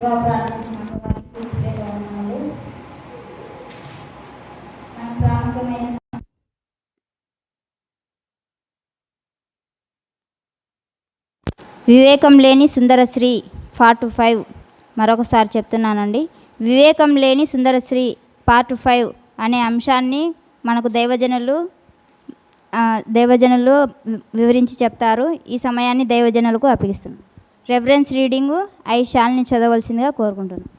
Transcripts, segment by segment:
ప్రార్థించినప్పుడు వారికి తీసుకెళ్ళి ఉన్నాడు. మన ప్రాముఖ్యమైన వివేకం లేని సుందరశ్రీ 45 మరొకసారి చెప్తున్నానండి. వివేకం లేని సుందరశ్రీ పార్ట్ 5 అనే అంశాన్ని మనకు దైవజనులు వివరించి చెప్తారు. ఈ సమయాన్ని దైవజనులకు అప్పగిస్తున్నాం. రెఫరెన్స్ రీడింగు ఐషాల్ని చదవలసిందిగా కోరుకుంటున్నాను.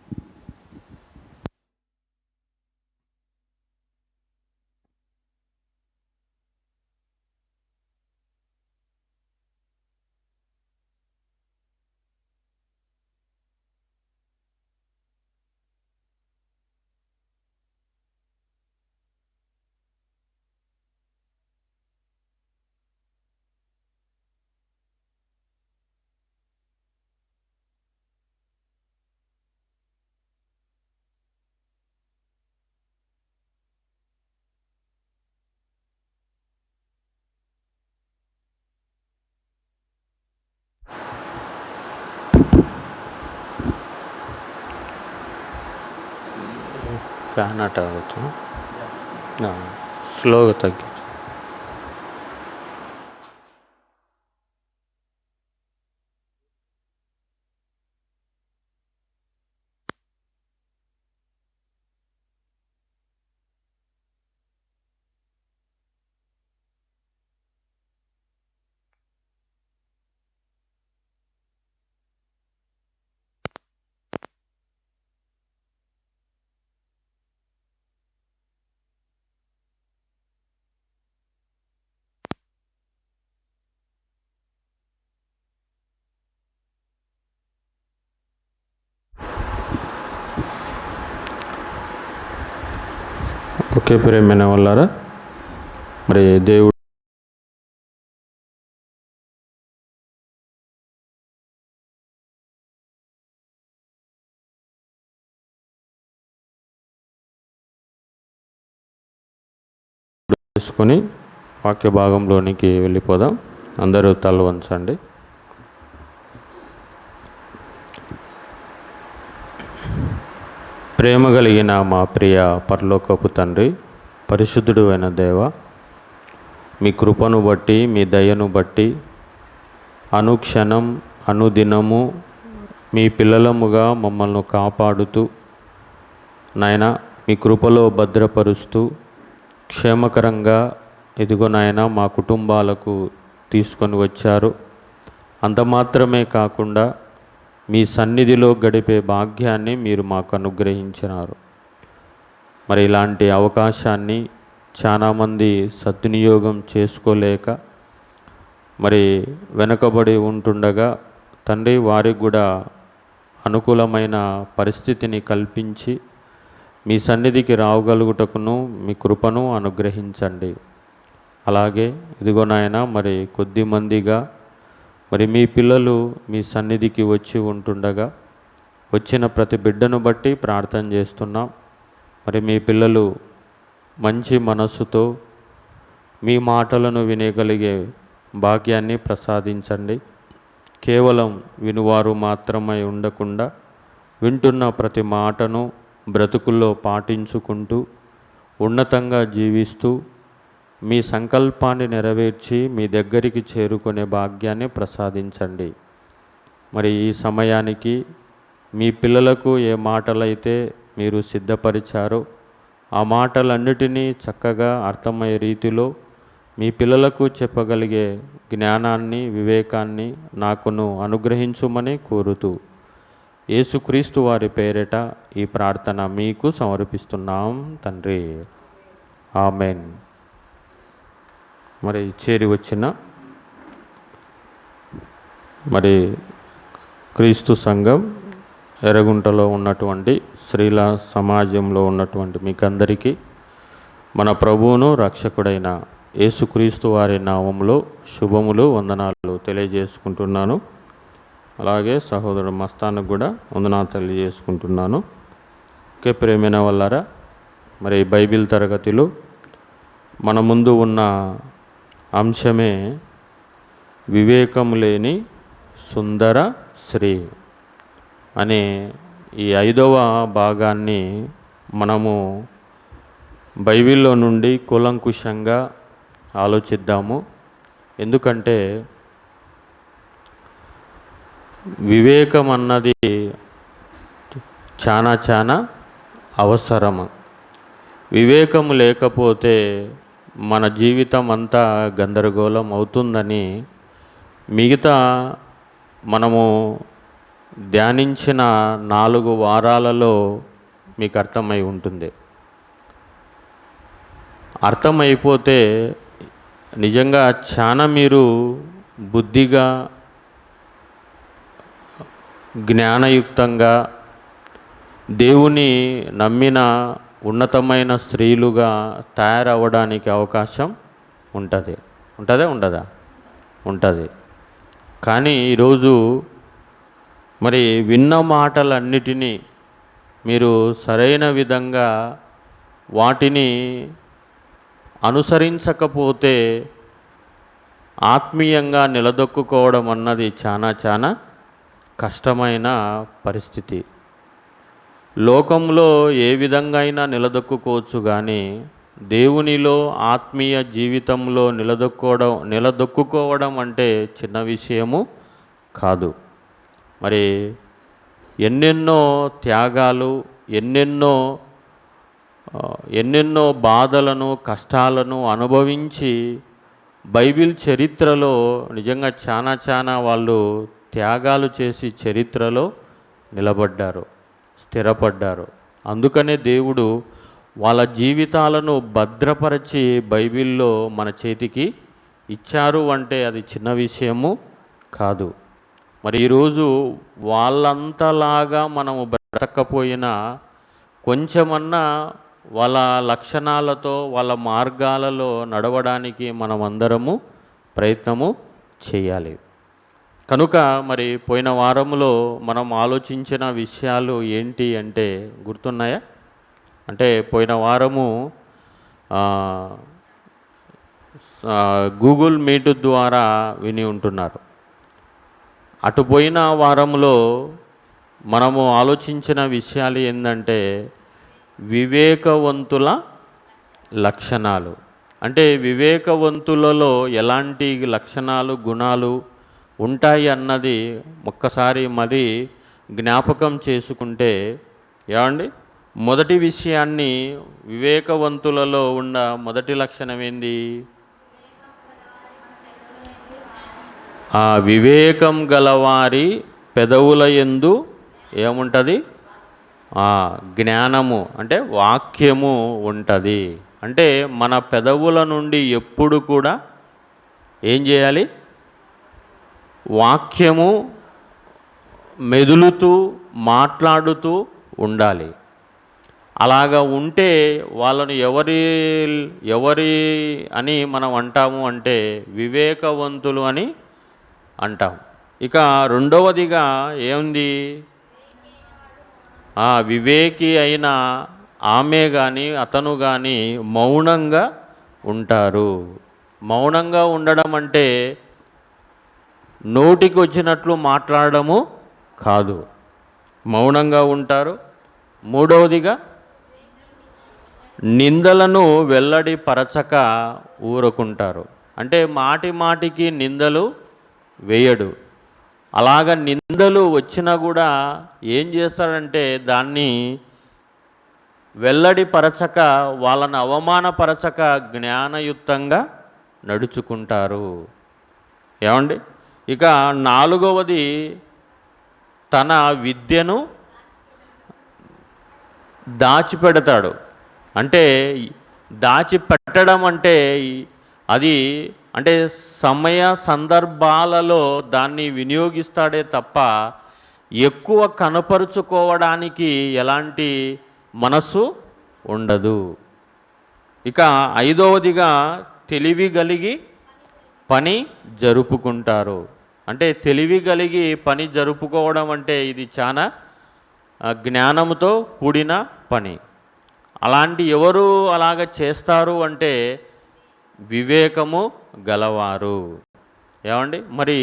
ఫ్యాన్ అట్ అవ్వచ్చు, స్లోగా తగ్గించు. ఓకే ప్రియమైన వాళ్ళారా, మరి దేవుడు చేసుకొని వాక్య భాగంలోనికి వెళ్ళిపోదాం. అందరూ తల వంచండి. ప్రేమ కలిగిన మా ప్రియ పరలోకపు తండ్రి, పరిశుద్ధుడు అయిన దేవ, మీ కృపను బట్టి, మీ దయను బట్టి అనుక్షణం అనుదినము మీ పిల్లలముగా మమ్మల్ని కాపాడుతూ నాయన మీ కృపలో భద్రపరుస్తూ క్షేమకరంగా ఇదిగో నాయన మా కుటుంబాలకు తీసుకొని వచ్చారు. అంత మాత్రమే కాకుండా మీ సన్నిధిలో గడిపే భాగ్యాన్ని మీరు మాకు అనుగ్రహించినారు. మరి ఇలాంటి అవకాశాన్ని చాలామంది సద్వినియోగం చేసుకోలేక మరి వెనుకబడి ఉంటుండగా తండ్రి, వారికి కూడా అనుకూలమైన పరిస్థితిని కల్పించి మీ సన్నిధికి రావగలుగుటకును మీ కృపను అనుగ్రహించండి. అలాగే ఇదిగో నాయన మరి కొద్దిమందిగా మరి మీ పిల్లలు మీ సన్నిధికి వచ్చి ఉంటుండగా వచ్చిన ప్రతి బిడ్డను బట్టి ప్రార్థన చేస్తున్నాం. మరి మీ పిల్లలు మంచి మనస్సుతో మీ మాటలను వినగలిగే భాగ్యాన్ని ప్రసాదించండి. కేవలం వినువారు మాత్రమే ఉండకుండా వింటున్న ప్రతి మాటను బ్రతుకుల్లో పాటించుకుంటూ ఉన్నతంగా జీవిస్తూ మీ సంకల్పాన్ని నెరవేర్చి మీ దగ్గరికి చేరుకునే భాగ్యాన్ని ప్రసాదించండి. మరి ఈ సమయానికి మీ పిల్లలకు ఏ మాటలైతే మీరు సిద్ధపరిచారో ఆ మాటలన్నిటినీ చక్కగా అర్థమయ్యే రీతిలో మీ పిల్లలకు చెప్పగలిగే జ్ఞానాన్ని, వివేకాన్ని నాకును అనుగ్రహించుమని కోరుతూ యేసుక్రీస్తు వారి పేరిట ఈ ప్రార్థన మీకు సమర్పిస్తున్నాం తండ్రి. ఆమెన్. మరి చేరి వచ్చిన మరి క్రీస్తు సంఘం ఎర్రగుంటలో ఉన్నటువంటి స్త్రీల సమాజంలో ఉన్నటువంటి మీకందరికీ మన ప్రభువును రక్షకుడైన యేసుక్రీస్తు వారి నామంలో శుభములు, వందనాలు తెలియజేసుకుంటున్నాను. అలాగే సహోదరుడు మస్తానికి కూడా వందనాలు తెలియజేసుకుంటున్నాను. ఓకే ప్రేమైన వాళ్ళారా, మరి బైబిల్ తరగతిలో మన ముందు ఉన్న అంశమే వివేకం లేని సుందర స్త్రీ అనే ఈ 5వ భాగాన్ని మనము బైబిల్లో నుండి కూలంకుషంగా ఆలోచిద్దాము. ఎందుకంటే వివేకం అన్నది చాలా అవసరము. వివేకము లేకపోతే మన జీవితం అంతా గందరగోళం అవుతుందని మిగతా మనము ధ్యానించిన 4 వారాలలో మీకు అర్థమై ఉంటుంది. అర్థమైపోతే నిజంగా చాలా మీరు బుద్ధిగా, జ్ఞానయుక్తంగా, దేవుని నమ్మిన ఉన్నతమైన స్త్రీలుగా తయారవ్వడానికి అవకాశం ఉంటుంది. ఉండదా? ఉంటుంది. కానీ ఈరోజు మరి విన్న మాటలన్నిటినీ మీరు సరైన విధంగా వాటిని అనుసరించకపోతే ఆత్మీయంగా నిలదొక్కుకోవడం అన్నది చాలా కష్టమైన పరిస్థితి. లోకంలో ఏ విధంగా అయినా నిలదొక్కుకోవచ్చు, కానీ దేవునిలో ఆత్మీయ జీవితంలో నిలదొక్కుకోవడం అంటే చిన్న విషయము కాదు. మరి ఎన్నెన్నో త్యాగాలు, ఎన్నెన్నో బాధలను, కష్టాలను అనుభవించి బైబిల్ చరిత్రలో నిజంగా చాలా వాళ్ళు త్యాగాలు చేసి చరిత్రలో నిలబడ్డారు, స్థిరపడ్డారు. అందుకనే దేవుడు వాళ్ళ జీవితాలను భద్రపరిచి బైబిల్లో మన చేతికి ఇచ్చారు అంటే అది చిన్న విషయము కాదు. మరి ఈరోజు వాళ్ళంతలాగా మనము బ్రతకపోయినా కొంచెమన్నా వాళ్ళ లక్షణాలతో, వాళ్ళ మార్గాలలో నడవడానికి మనమందరము ప్రయత్నము చేయాలి. కనుక మరి పోయిన వారంలో మనం ఆలోచించిన విషయాలు ఏంటి అంటే గుర్తున్నాయా? అంటే పోయిన వారము గూగుల్ మీట్ ద్వారా విని ఉంటున్నారు. అటు పోయిన వారంలో మనము ఆలోచించిన విషయాలు ఏంటంటే వివేకవంతుల లక్షణాలు. అంటే వివేకవంతులలో ఎలాంటి లక్షణాలు, గుణాలు ఉంటాయి అన్నది ఒక్కసారి మరి జ్ఞాపకం చేసుకుంటే ఏమండి, మొదటి విషయాన్ని, వివేకవంతులలో ఉన్న మొదటి లక్షణం ఏంది? ఆ వివేకం గలవారి పెదవుల యందు ఏముంటుంది? జ్ఞానము అంటే వాక్యము ఉంటుంది. అంటే మన పెదవుల నుండి ఎప్పుడు కూడా ఏం చేయాలి? వాక్యము మెదులుతూ మాట్లాడుతూ ఉండాలి. అలాగా ఉంటే వాళ్ళను ఎవరి అని మనం అంటాము అంటే వివేకవంతులు అని అంటాం. ఇక రెండవదిగా ఏముంది? వివేకి అయిన ఆమె కానీ అతను కానీ మౌనంగా ఉంటారు. మౌనంగా ఉండడం అంటే నోటికి వచ్చినట్లు మాట్లాడము కాదు, మౌనంగా ఉంటారు. మూడవదిగా నిందలను వెల్లడి పరచక ఊరుకుంటారు. అంటే మాటికి నిందలు వేయడు. అలాగ నిందలు వచ్చినా కూడా ఏం చేస్తాడంటే దాన్ని వెల్లడి పరచక, వాళ్ళని అవమానపరచక జ్ఞానయుక్తంగా నడుచుకుంటారు. ఏమండి? ఇక నాలుగవది తన విద్యను దాచిపెడతాడు. అంటే దాచిపెట్టడం అంటే అది అంటే సమయ సందర్భాలలో దాన్ని వినియోగిస్తాడే తప్ప ఎక్కువ కనపరుచుకోవడానికి ఎలాంటి మనసు ఉండదు. ఇక ఐదవదిగా తెలివి కలిగి పని జరుపుకుంటారు. అంటే తెలివి కలిగి పని జరుపుకోవడం అంటే ఇది చాలా జ్ఞానంతో కూడిన పని. అలాంటి ఎవరు అలాగ చేస్తారు అంటే వివేకము గలవారు. ఏమండి? మరి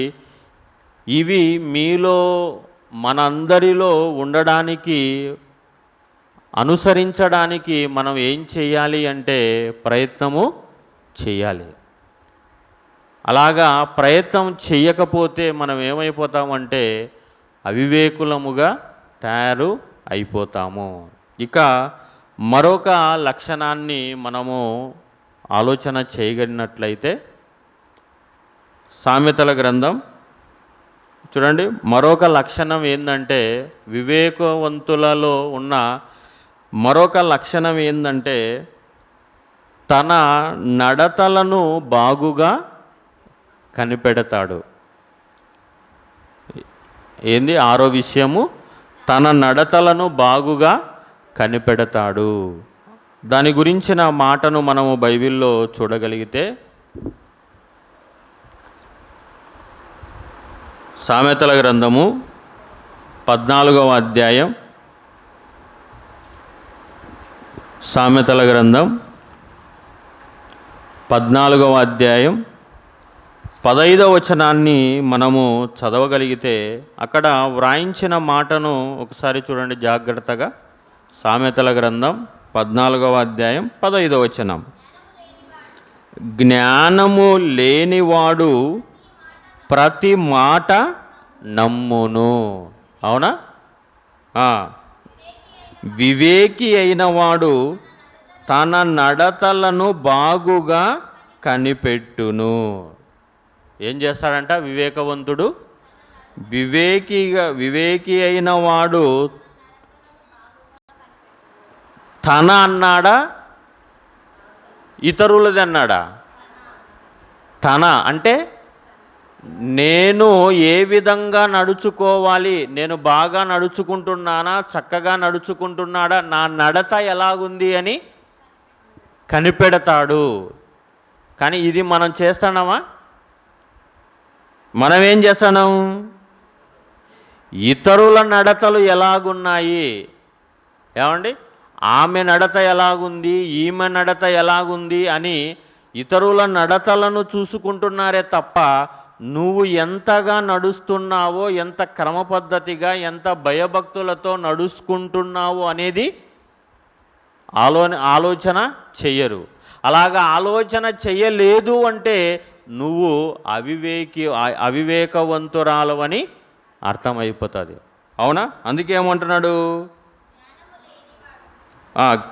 ఇవి మీలో మనందరిలో ఉండడానికి, అనుసరించడానికి మనం ఏం చేయాలి అంటే ప్రయత్నము చేయాలి. అలాగా ప్రయత్నం చేయకపోతే మనం ఏమైపోతామంటే అవివేకులముగా తయారు అయిపోతాము. ఇక మరొక లక్షణాన్ని మనము ఆలోచన చేయగలిగినట్లయితే సామెతల గ్రంథం చూడండి, మరొక లక్షణం ఏంటంటే వివేకవంతులలో ఉన్న మరొక లక్షణం ఏంటంటే తన నడతలను బాగుగా కనిపెడతాడు. ఏంది 6వ విషయము? తన నడతలను బాగుగా కనిపెడతాడు. దాని గురించిన మాటను మనము బైబిల్లో చూడగలిగితే సామెతల గ్రంథము 14వ అధ్యాయం, సామెతల గ్రంథం 14వ అధ్యాయం 15వ వచనాన్ని మనము చదవగలిగితే అక్కడ వ్రాయించిన మాటను ఒకసారి చూడండి జాగ్రత్తగా. సామెతల గ్రంథం 14వ అధ్యాయం 15వ వచనం, జ్ఞానము లేనివాడు ప్రతి మాట నమ్మును. అవునా? వివేకి అయిన వాడు తన నడతలను బాగుగా కనిపెట్టును. ఏం చేస్తాడంట వివేకవంతుడు? వివేకి అయిన వాడు తన అన్నాడా ఇతరులది అన్నాడా? తన అంటే నేను ఏ విధంగా నడుచుకోవాలి, నేను బాగా నడుచుకుంటున్నానా, చక్కగా నడుచుకుంటున్నాడా, నా నడత ఎలాగుంది అని కనిపెడతాడు. కానీ ఇది మనం చేస్తున్నామా? మనం ఏం చేస్తున్నాం? ఇతరుల నడతలు ఎలాగున్నాయి, ఏమండి, ఆమె నడత ఎలాగుంది, ఈమె నడత ఎలాగుంది అని ఇతరుల నడతలను చూసుకుంటున్నారే తప్ప నువ్వు ఎంతగా నడుస్తున్నావో, ఎంత క్రమపద్ధతిగా, ఎంత భయభక్తులతో నడుచుకుంటున్నావో అనేది ఆలోచన చెయ్యరు. అలాగా ఆలోచన చెయ్యలేదు అంటే నువ్వు అవివేకవంతురాలవని అర్థమైపోతుంది. అవునా? అందుకే ఏమంటున్నాడు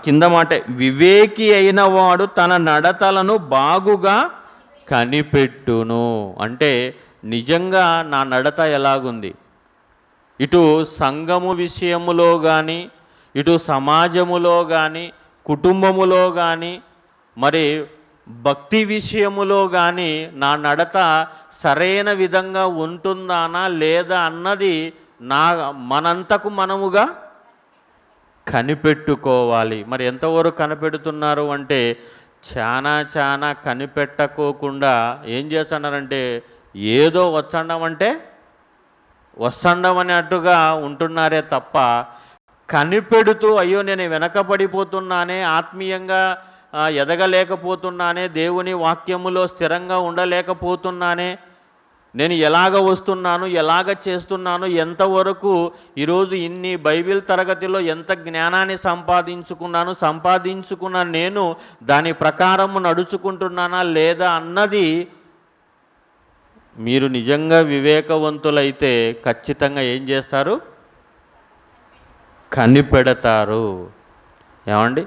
కింద మాట, వివేకి అయిన వాడు తన నడతలను బాగుగా కనిపెట్టును. అంటే నిజంగా నా నడత ఎలాగుంది, ఇటు సంఘము విషయములో కానీ, ఇటు సమాజములో కానీ, కుటుంబములో కానీ, మరి భక్తి విషయములో కానీ నా నడత సరైన విధంగా ఉంటుందానా లేదా అన్నది మనంతకు మనముగా కనిపెట్టుకోవాలి. మరి ఎంతవరకు కనిపెడుతున్నారు అంటే చాలా కనిపెట్టుకోకుండా ఏం చేస్తున్నారంటే ఏదో వస్తుండం అన్నట్టుగా ఉంటున్నారే తప్ప కనిపెడుతూ అయ్యో నేను వెనకబడిపోతున్నానే, ఆత్మీయంగా ఎదగలేకపోతున్నానే, దేవుని వాక్యములో స్థిరంగా ఉండలేకపోతున్నానే, నేను ఎలాగ వస్తున్నాను, ఎలాగ చేస్తున్నాను, ఎంతవరకు ఈరోజు ఇన్ని బైబిల్ తరగతిలో ఎంత జ్ఞానాన్ని సంపాదించుకున్న నేను దాని ప్రకారము నడుచుకుంటున్నానా లేదా అన్నది మీరు నిజంగా వివేకవంతులైతే ఖచ్చితంగా ఏం చేస్తారు? కనిపెడతారు. ఏమండి?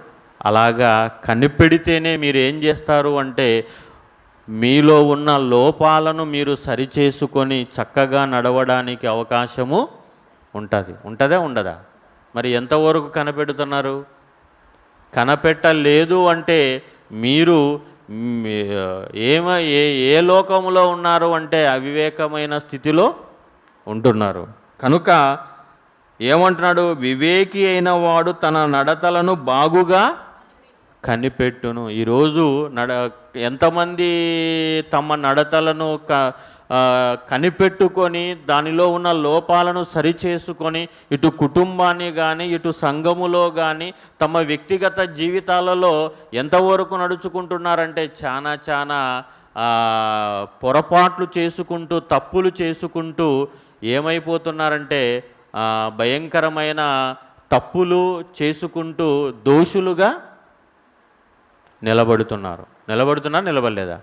అలాగా కనిపెడితేనే మీరు ఏం చేస్తారు అంటే మీలో ఉన్న లోపాలను మీరు సరిచేసుకొని చక్కగా నడవడానికి అవకాశము ఉంటుంది. ఉంటుందా ఉండదా? మరి ఎంతవరకు కనిపెడుతున్నారు? కనిపెట్టలేదు అంటే మీరు ఏ లోకంలో ఉన్నారు అంటే అవివేకమైన స్థితిలో ఉంటున్నారు. కనుక ఏమంటున్నాడు? వివేకి అయిన వాడు తన నడతలను బాగుగా కనిపెట్టును. ఈరోజు ఎంతమంది తమ నడతలను కనిపెట్టుకొని దానిలో ఉన్న లోపాలను సరిచేసుకొని ఇటు కుటుంబాన్ని కానీ, ఇటు సంఘములో కానీ, తమ వ్యక్తిగత జీవితాలలో ఎంతవరకు నడుచుకుంటున్నారంటే చాలా పొరపాట్లు చేసుకుంటూ, తప్పులు చేసుకుంటూ ఏమైపోతున్నారంటే భయంకరమైన తప్పులు చేసుకుంటూ దోషులుగా నిలబడలేదా?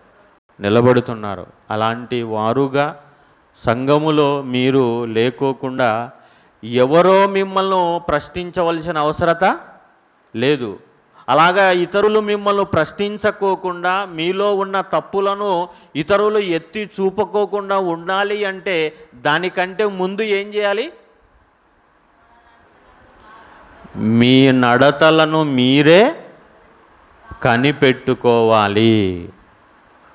నిలబడుతున్నారు. అలాంటి వారుగా సంఘములో మీరు లేకోకుండా ఎవరో మిమ్మల్ని ప్రశ్నించవలసిన అవసరత లేదు. అలాగా ఇతరులు మిమ్మల్ని ప్రశ్నించకోకుండా మీలో ఉన్న తప్పులను ఇతరులు ఎత్తి చూపకోకుండా ఉండాలి అంటే దానికంటే ముందు ఏం చేయాలి? మీ నడతలను మీరే కనిపెట్టుకోవాలి.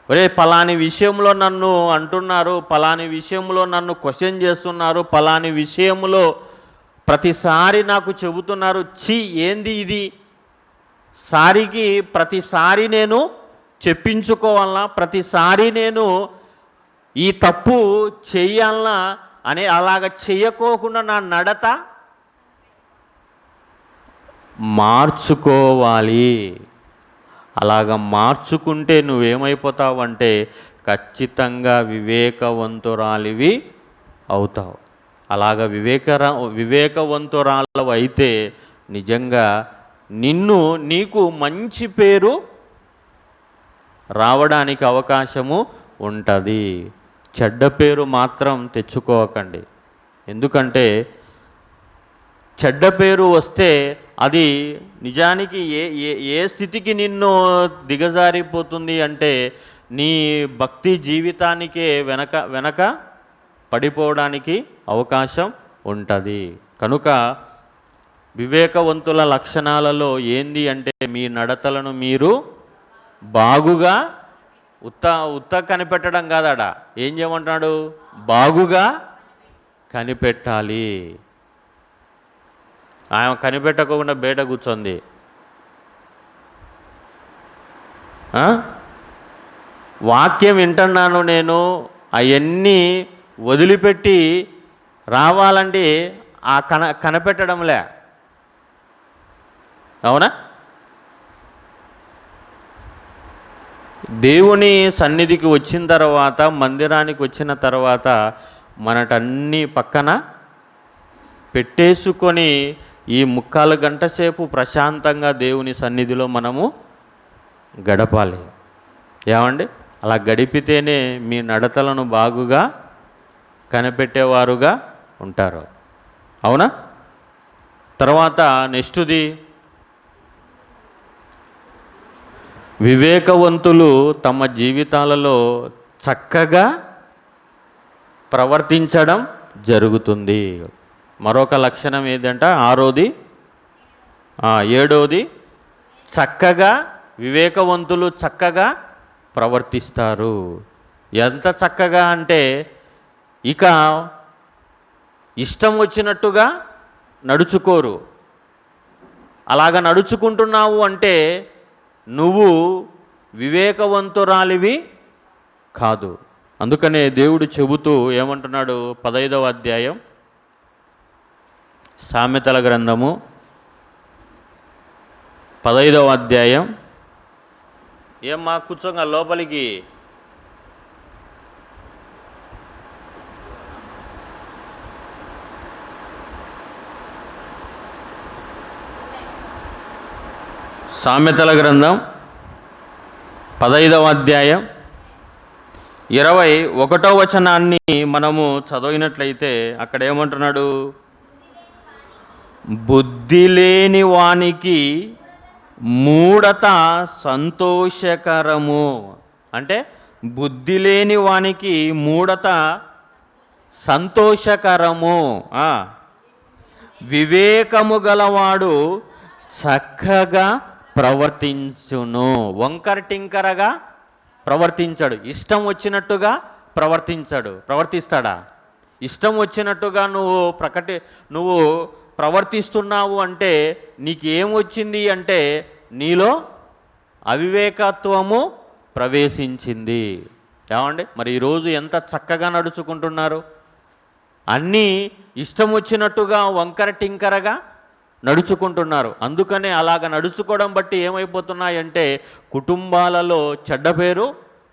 ఒరే పలాని విషయంలో నన్ను అంటున్నారు, పలాని విషయంలో నన్ను క్వశ్చన్ చేస్తున్నారు, పలాని విషయంలో ప్రతిసారి నాకు చెబుతున్నారు, ఛీ ఏంది ఇది, సారికి ప్రతిసారి నేను చెప్పించుకోవాలన్నా, ప్రతిసారి నేను ఈ తప్పు చెయ్యాలన్నా అని అలాగ చెయ్యకోకుండా నా నడత మార్చుకోవాలి. అలాగ మార్చుకుంటే నువ్వేమైపోతావంటే ఖచ్చితంగా వివేకవంతురాలివి అవుతావు. అలాగ వివేకవంతురాలు అయితే నిజంగా నీకు మంచి పేరు రావడానికి అవకాశము ఉంటుంది. చెడ్డ పేరు మాత్రం తెచ్చుకోకండి. ఎందుకంటే చెడ్డ పేరు వస్తే అది నిజానికి ఏ స్థితికి నిన్ను దిగజారిపోతుంది అంటే నీ భక్తి జీవితానికే వెనక పడిపోవడానికి అవకాశం ఉంటుంది. కనుక వివేకవంతుల లక్షణాలలో ఏంది అంటే మీ నడతలను మీరు బాగుగా ఉత్త కనిపెట్టడం కాదాడ, ఏం చేయమంటున్నాడు? బాగుగా కనిపెట్టాలి. ఆమె కనిపెట్టకుండా బయట కూర్చొంది. వాక్యం వింటున్నాను నేను, అవన్నీ వదిలిపెట్టి రావాలంటే ఆ కనిపెట్టడంలే. అవునా? దేవుని సన్నిధికి వచ్చిన తర్వాత, మందిరానికి వచ్చిన తర్వాత మనటన్నీ పక్కన పెట్టేసుకొని ఈ 3/4 గంట సేపు ప్రశాంతంగా దేవుని సన్నిధిలో మనము గడపాలి. ఏమండి? అలా గడిపితేనే మీ నడతలను బాగుగా కనిపెట్టేవారుగా ఉంటారు. అవునా? తర్వాత నెక్స్ట్ది, వివేకవంతులు తమ జీవితాలలో చక్కగా ప్రవర్తించడం జరుగుతుంది. మరొక లక్షణం ఏంటంటే 6వది 7వది చక్కగా, వివేకవంతులు చక్కగా ప్రవర్తిస్తారు. ఎంత చక్కగా అంటే ఇక ఇష్టం వచ్చినట్టుగా నడుచుకోరు. అలాగ నడుచుకుంటున్నావు అంటే నువ్వు వివేకవంతురాలివి కాదు. అందుకనే దేవుడు చెబుతూ ఏమంటున్నాడు? 15వ అధ్యాయం సామెతల గ్రంథము 15వ అధ్యాయం. ఏమ్మా కూర్చోంగా లోపలికి. సామెతల గ్రంథం 15వ అధ్యాయం 21వ వచనాన్ని మనము చదివినట్లయితే అక్కడ ఏమంటున్నాడు? బుద్ధి లేని వానికి మూఢత సంతోషకరము. అంటే బుద్ధి లేని వానికి మూఢత సంతోషకరము. వివేకము గలవాడు చక్కగా ప్రవర్తించును. వంకర టింకరగా ప్రవర్తించాడు. ఇష్టం వచ్చినట్టుగా ప్రవర్తిస్తాడా? ఇష్టం వచ్చినట్టుగా నువ్వు ప్రవర్తిస్తున్నావు అంటే నీకేమొచ్చింది అంటే నీలో అవివేకత్వము ప్రవేశించింది. ఏమండి? మరి ఈరోజు ఎంత చక్కగా నడుచుకుంటున్నారు? అన్నీ ఇష్టం వచ్చినట్టుగా వంకర టింకరగా నడుచుకుంటున్నారు. అందుకనే అలాగ నడుచుకోవడం బట్టి ఏమైపోతున్నాయంటే కుటుంబాలలో చెడ్డ పేరు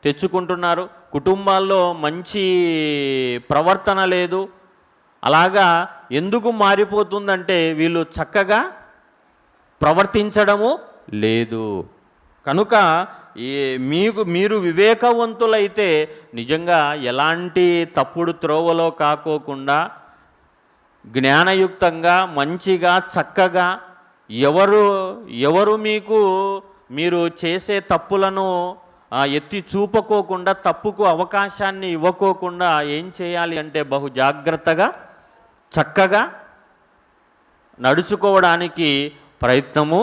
తెచ్చుకుంటున్నారు. కుటుంబాల్లో మంచి ప్రవర్తన లేదు. అలాగా ఎందుకు మారిపోతుందంటే వీళ్ళు చక్కగా ప్రవర్తించడము లేదు. కనుక మీరు వివేకవంతులైతే నిజంగా ఎలాంటి తప్పుడు త్రోవలో కాకోకుండా జ్ఞానయుక్తంగా మంచిగా చక్కగా ఎవరు మీరు చేసే తప్పులను ఎత్తి చూపకోకుండా తప్పుకు అవకాశాన్ని ఇవ్వకోకుండా ఏం చేయాలి అంటే బహు జాగ్రత్తగా చక్కగా నడుచుకోవడానికి ప్రయత్నము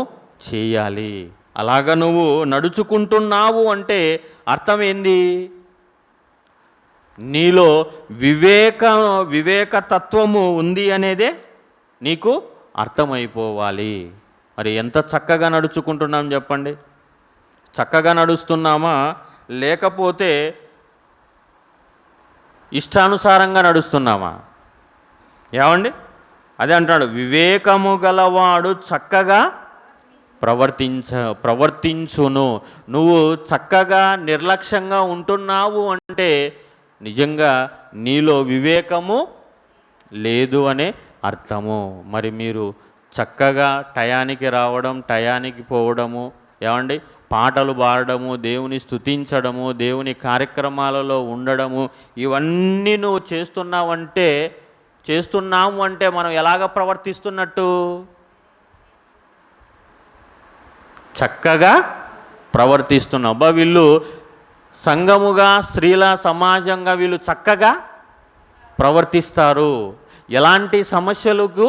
చేయాలి. అలాగ నువ్వు నడుచుకుంటున్నావు అంటే అర్థం ఏంది? నీలో వివేకతత్వము ఉంది అనేదే నీకు అర్థమైపోవాలి. మరి ఎంత చక్కగా నడుచుకుంటున్నాం చెప్పండి? చక్కగా నడుస్తున్నామా లేకపోతే ఇష్టానుసారంగా నడుస్తున్నామా? ఏమండి? అదే అంటాడు, వివేకము గలవాడు చక్కగా ప్రవర్తించును. నువ్వు చక్కగా నిర్లక్ష్యంగా ఉంటున్నావు అంటే నిజంగా నీలో వివేకము లేదు అనే అర్థము. మరి మీరు చక్కగా టయానికి రావడం, టయానికి పోవడము, ఏమండి, పాటలు పాడడము, దేవుని స్తుతించడము, దేవుని కార్యక్రమాలలో ఉండడము, ఇవన్నీ నువ్వు చేస్తున్నాము అంటే మనం ఎలాగ ప్రవర్తిస్తున్నట్టు? చక్కగా ప్రవర్తిస్తున్నాం. అబ్బా వీళ్ళు సంఘముగా స్త్రీల సమాజంగా వీళ్ళు చక్కగా ప్రవర్తిస్తారు, ఎలాంటి సమస్యలకు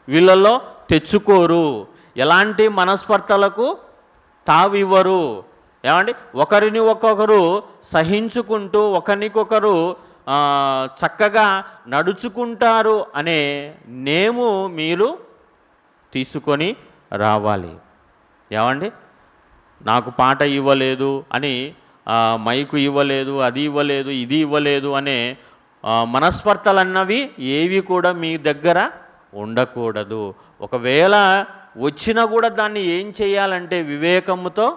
వీళ్ళలో తెచ్చుకోరు, ఎలాంటి మనస్పర్ధలకు తావివ్వరు, ఏమండి, ఒకరిని ఒక్కొక్కరు సహించుకుంటూ ఒకరికొకరు చక్కగా నడుచుకుంటారు అనే నేము మీరు తీసుకొని రావాలి. ఏమండి, నాకు పాట ఇవ్వలేదు అని, మైకు ఇవ్వలేదు, అది ఇవ్వలేదు, ఇది ఇవ్వలేదు అనే మనస్పర్ధలన్నవి ఏవి కూడా మీ దగ్గర ఉండకూడదు. ఒకవేళ వచ్చినా కూడా దాన్ని ఏం చేయాలంటే వివేకముతో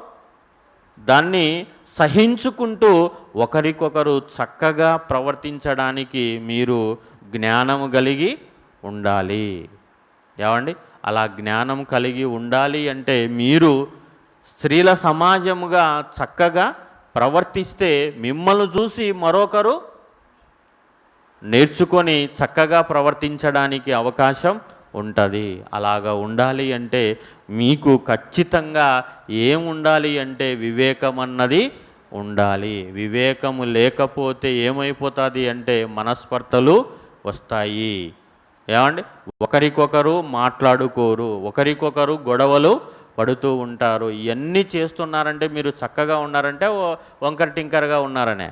దాన్ని సహించుకుంటూ ఒకరికొకరు చక్కగా ప్రవర్తించడానికి మీరు జ్ఞానము కలిగి ఉండాలి. ఏమండి, అలా జ్ఞానం కలిగి ఉండాలి అంటే మీరు స్త్రీల సమాజముగా చక్కగా ప్రవర్తిస్తే మిమ్మల్ని చూసి మరొకరు నేర్చుకొని చక్కగా ప్రవర్తించడానికి అవకాశం ఉంటుంది. అలాగా ఉండాలి అంటే మీకు ఖచ్చితంగా ఏం ఉండాలి అంటే వివేకం అన్నది ఉండాలి. వివేకము లేకపోతే ఏమైపోతుంది అంటే మనస్పర్ధలు వస్తాయి. ఏమండి, ఒకరికొకరు మాట్లాడుకోరు, ఒకరికొకరు గొడవలు పడుతూ ఉంటారు. ఇవన్నీ చేస్తున్నారంటే మీరు చక్కగా ఉన్నారంటే వంకర టింకరగా ఉన్నారనే.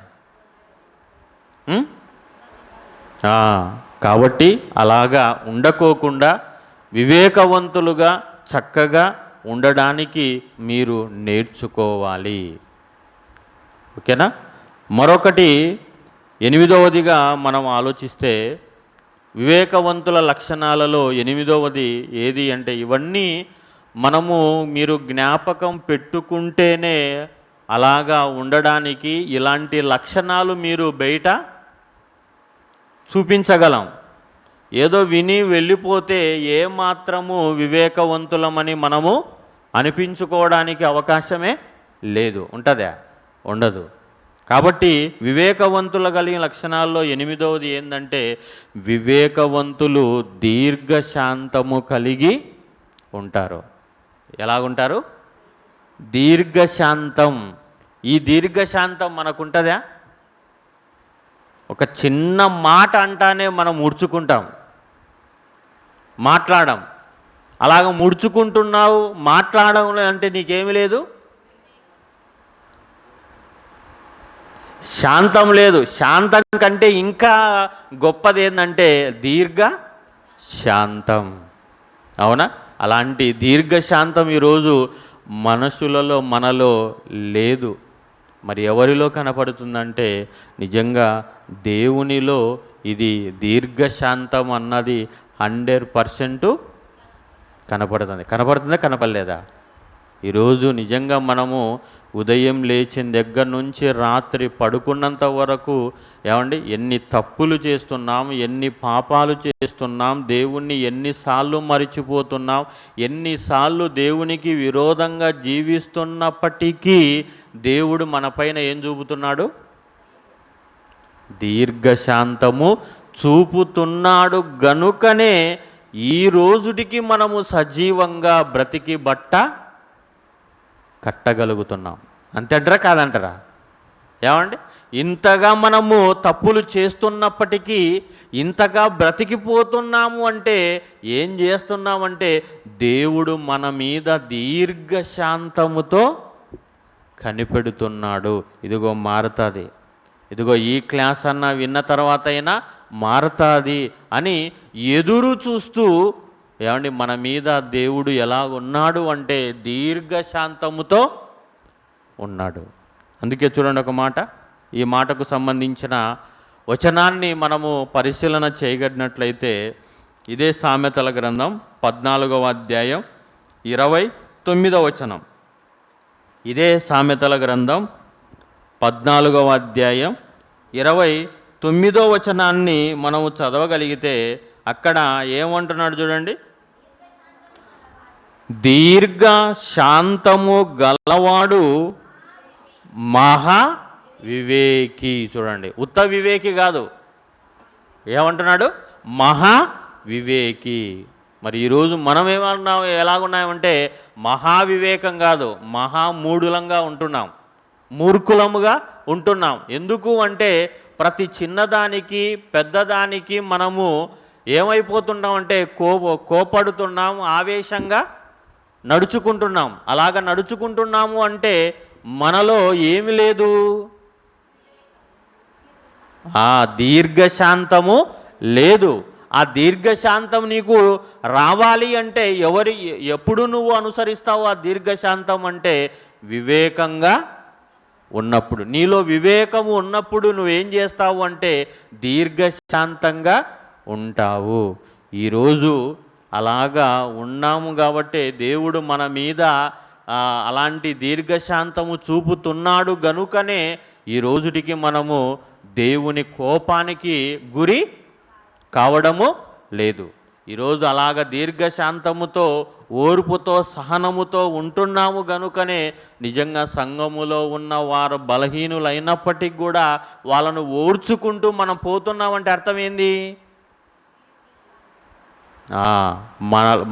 కాబట్టి అలాగా ఉండకోకుండా వివేకవంతులుగా చక్కగా ఉండడానికి మీరు నేర్చుకోవాలి. ఓకేనా? మరొకటి 8వదిగా మనం ఆలోచిస్తే వివేకవంతుల లక్షణాలలో 8వది ఏది అంటే ఇవన్నీ మీరు జ్ఞాపకం పెట్టుకుంటేనే అలాగా ఉండడానికి ఇలాంటి లక్షణాలు మీరు బయట చూపించగలం. ఏదో విని వెళ్ళిపోతే ఏమాత్రము వివేకవంతులమని మనము అనిపించుకోవడానికి అవకాశమే లేదు. ఉంటుందా? ఉండదు. కాబట్టి వివేకవంతులు కలిగిన లక్షణాల్లో 8వది ఏంటంటే వివేకవంతులు దీర్ఘశాంతము కలిగి ఉంటారు. ఎలాగుంటారు? దీర్ఘశాంతం. ఈ దీర్ఘశాంతం మనకుంటుందా? ఒక చిన్న మాట అంటానే మనం ముడుచుకుంటాం, మాట్లాడం. అలాగ ముడుచుకుంటున్నావు, మాట్లాడడం అంటే నీకేమీ లేదు, శాంతం లేదు. శాంతం కంటే ఇంకా గొప్పది ఏంటంటే దీర్ఘ శాంతం. అవునా? అలాంటి దీర్ఘశాంతం ఈరోజు మనలో లేదు. మరి ఎవరిలో కనపడుతుందంటే నిజంగా దేవునిలో ఇది దీర్ఘశాంతం అన్నది 100% కనపడుతుందా? కనపడలేదా? ఈరోజు నిజంగా మనము ఉదయం లేచిన దగ్గర నుంచి రాత్రి పడుకున్నంత వరకు ఏమండి ఎన్ని తప్పులు చేస్తున్నాం, ఎన్ని పాపాలు చేస్తున్నాం, దేవుణ్ణి ఎన్నిసార్లు మరిచిపోతున్నాం, ఎన్నిసార్లు దేవునికి విరోధంగా జీవిస్తున్నప్పటికీ దేవుడు మనపైన ఏం చూపుతున్నాడు? దీర్ఘశాంతము చూపుతున్నాడు గనుకనే ఈ రోజుటికి మనము సజీవంగా బ్రతికి బట్ట కట్టగలుగుతున్నాం. అంతేంటారా కాదంటారా? ఏమండి, ఇంతగా మనము తప్పులు చేస్తున్నప్పటికీ ఇంతగా బ్రతికిపోతున్నాము అంటే ఏం చేస్తున్నామంటే దేవుడు మన మీద దీర్ఘశాంతముతో కనిపెడుతున్నాడు. ఇదిగో మారుతుంది, ఇదిగో ఈ క్లాస్ అన్న విన్న తర్వాత అయినా మారుతుంది అని ఎదురు చూస్తూ ఏమండి మన మీద దేవుడు ఎలా ఉన్నాడు అంటే దీర్ఘశాంతముతో ఉన్నాడు. అందుకే చూడండి ఒక మాట, ఈ మాటకు సంబంధించిన వచనాన్ని మనము పరిశీలన చేయగలిగినట్లయితే ఇదే సామెతల గ్రంథం 14వ అధ్యాయం 29వ వచనం. ఇదే సామెతల గ్రంథం 14వ అధ్యాయం 29వ వచనాన్ని మనము చదవగలిగితే అక్కడ ఏమంటున్నాడు చూడండి, దీర్ఘ శాంతము గలవాడు మహా వివేకి. చూడండి, ఉత్త వివేకి కాదు, ఏమంటున్నాడు? మహా వివేకి. మరి ఈరోజు మనం ఏమన్నాం, ఎలాగున్నామంటే మహావివేకం కాదు, మహామూఢులంగా ఉంటున్నాం, మూర్ఖులముగా ఉంటున్నాం. ఎందుకు అంటే ప్రతి చిన్నదానికి పెద్దదానికి మనము ఏమైపోతున్నామంటే కోపడుతున్నాం, ఆవేశంగా నడుచుకుంటున్నాం. అలాగ నడుచుకుంటున్నాము అంటే మనలో ఏమి లేదు, ఆ దీర్ఘశాంతము లేదు. ఆ దీర్ఘశాంతం నీకు రావాలి అంటే ఎప్పుడు నువ్వు అనుసరిస్తావు? ఆ దీర్ఘశాంతం అంటే వివేకంగా ఉన్నప్పుడు, నీలో వివేకము ఉన్నప్పుడు నువ్వేం చేస్తావు అంటే దీర్ఘశాంతంగా ఉంటావు. ఈరోజు అలాగా ఉన్నాము కాబట్టి దేవుడు మన మీద అలాంటి దీర్ఘశాంతము చూపుతున్నాడు గనుకనే ఈ రోజుటికి మనము దేవుని కోపానికి గురి కావడము లేదు. ఈరోజు అలాగ దీర్ఘశాంతముతో ఓర్పుతో సహనముతో ఉంటున్నాము గనుకనే నిజంగా సంఘములో ఉన్న వారు బలహీనులైనప్పటికీ కూడా వాళ్ళను ఓర్చుకుంటూ మనం పోతున్నామంటే అర్థం ఏంది?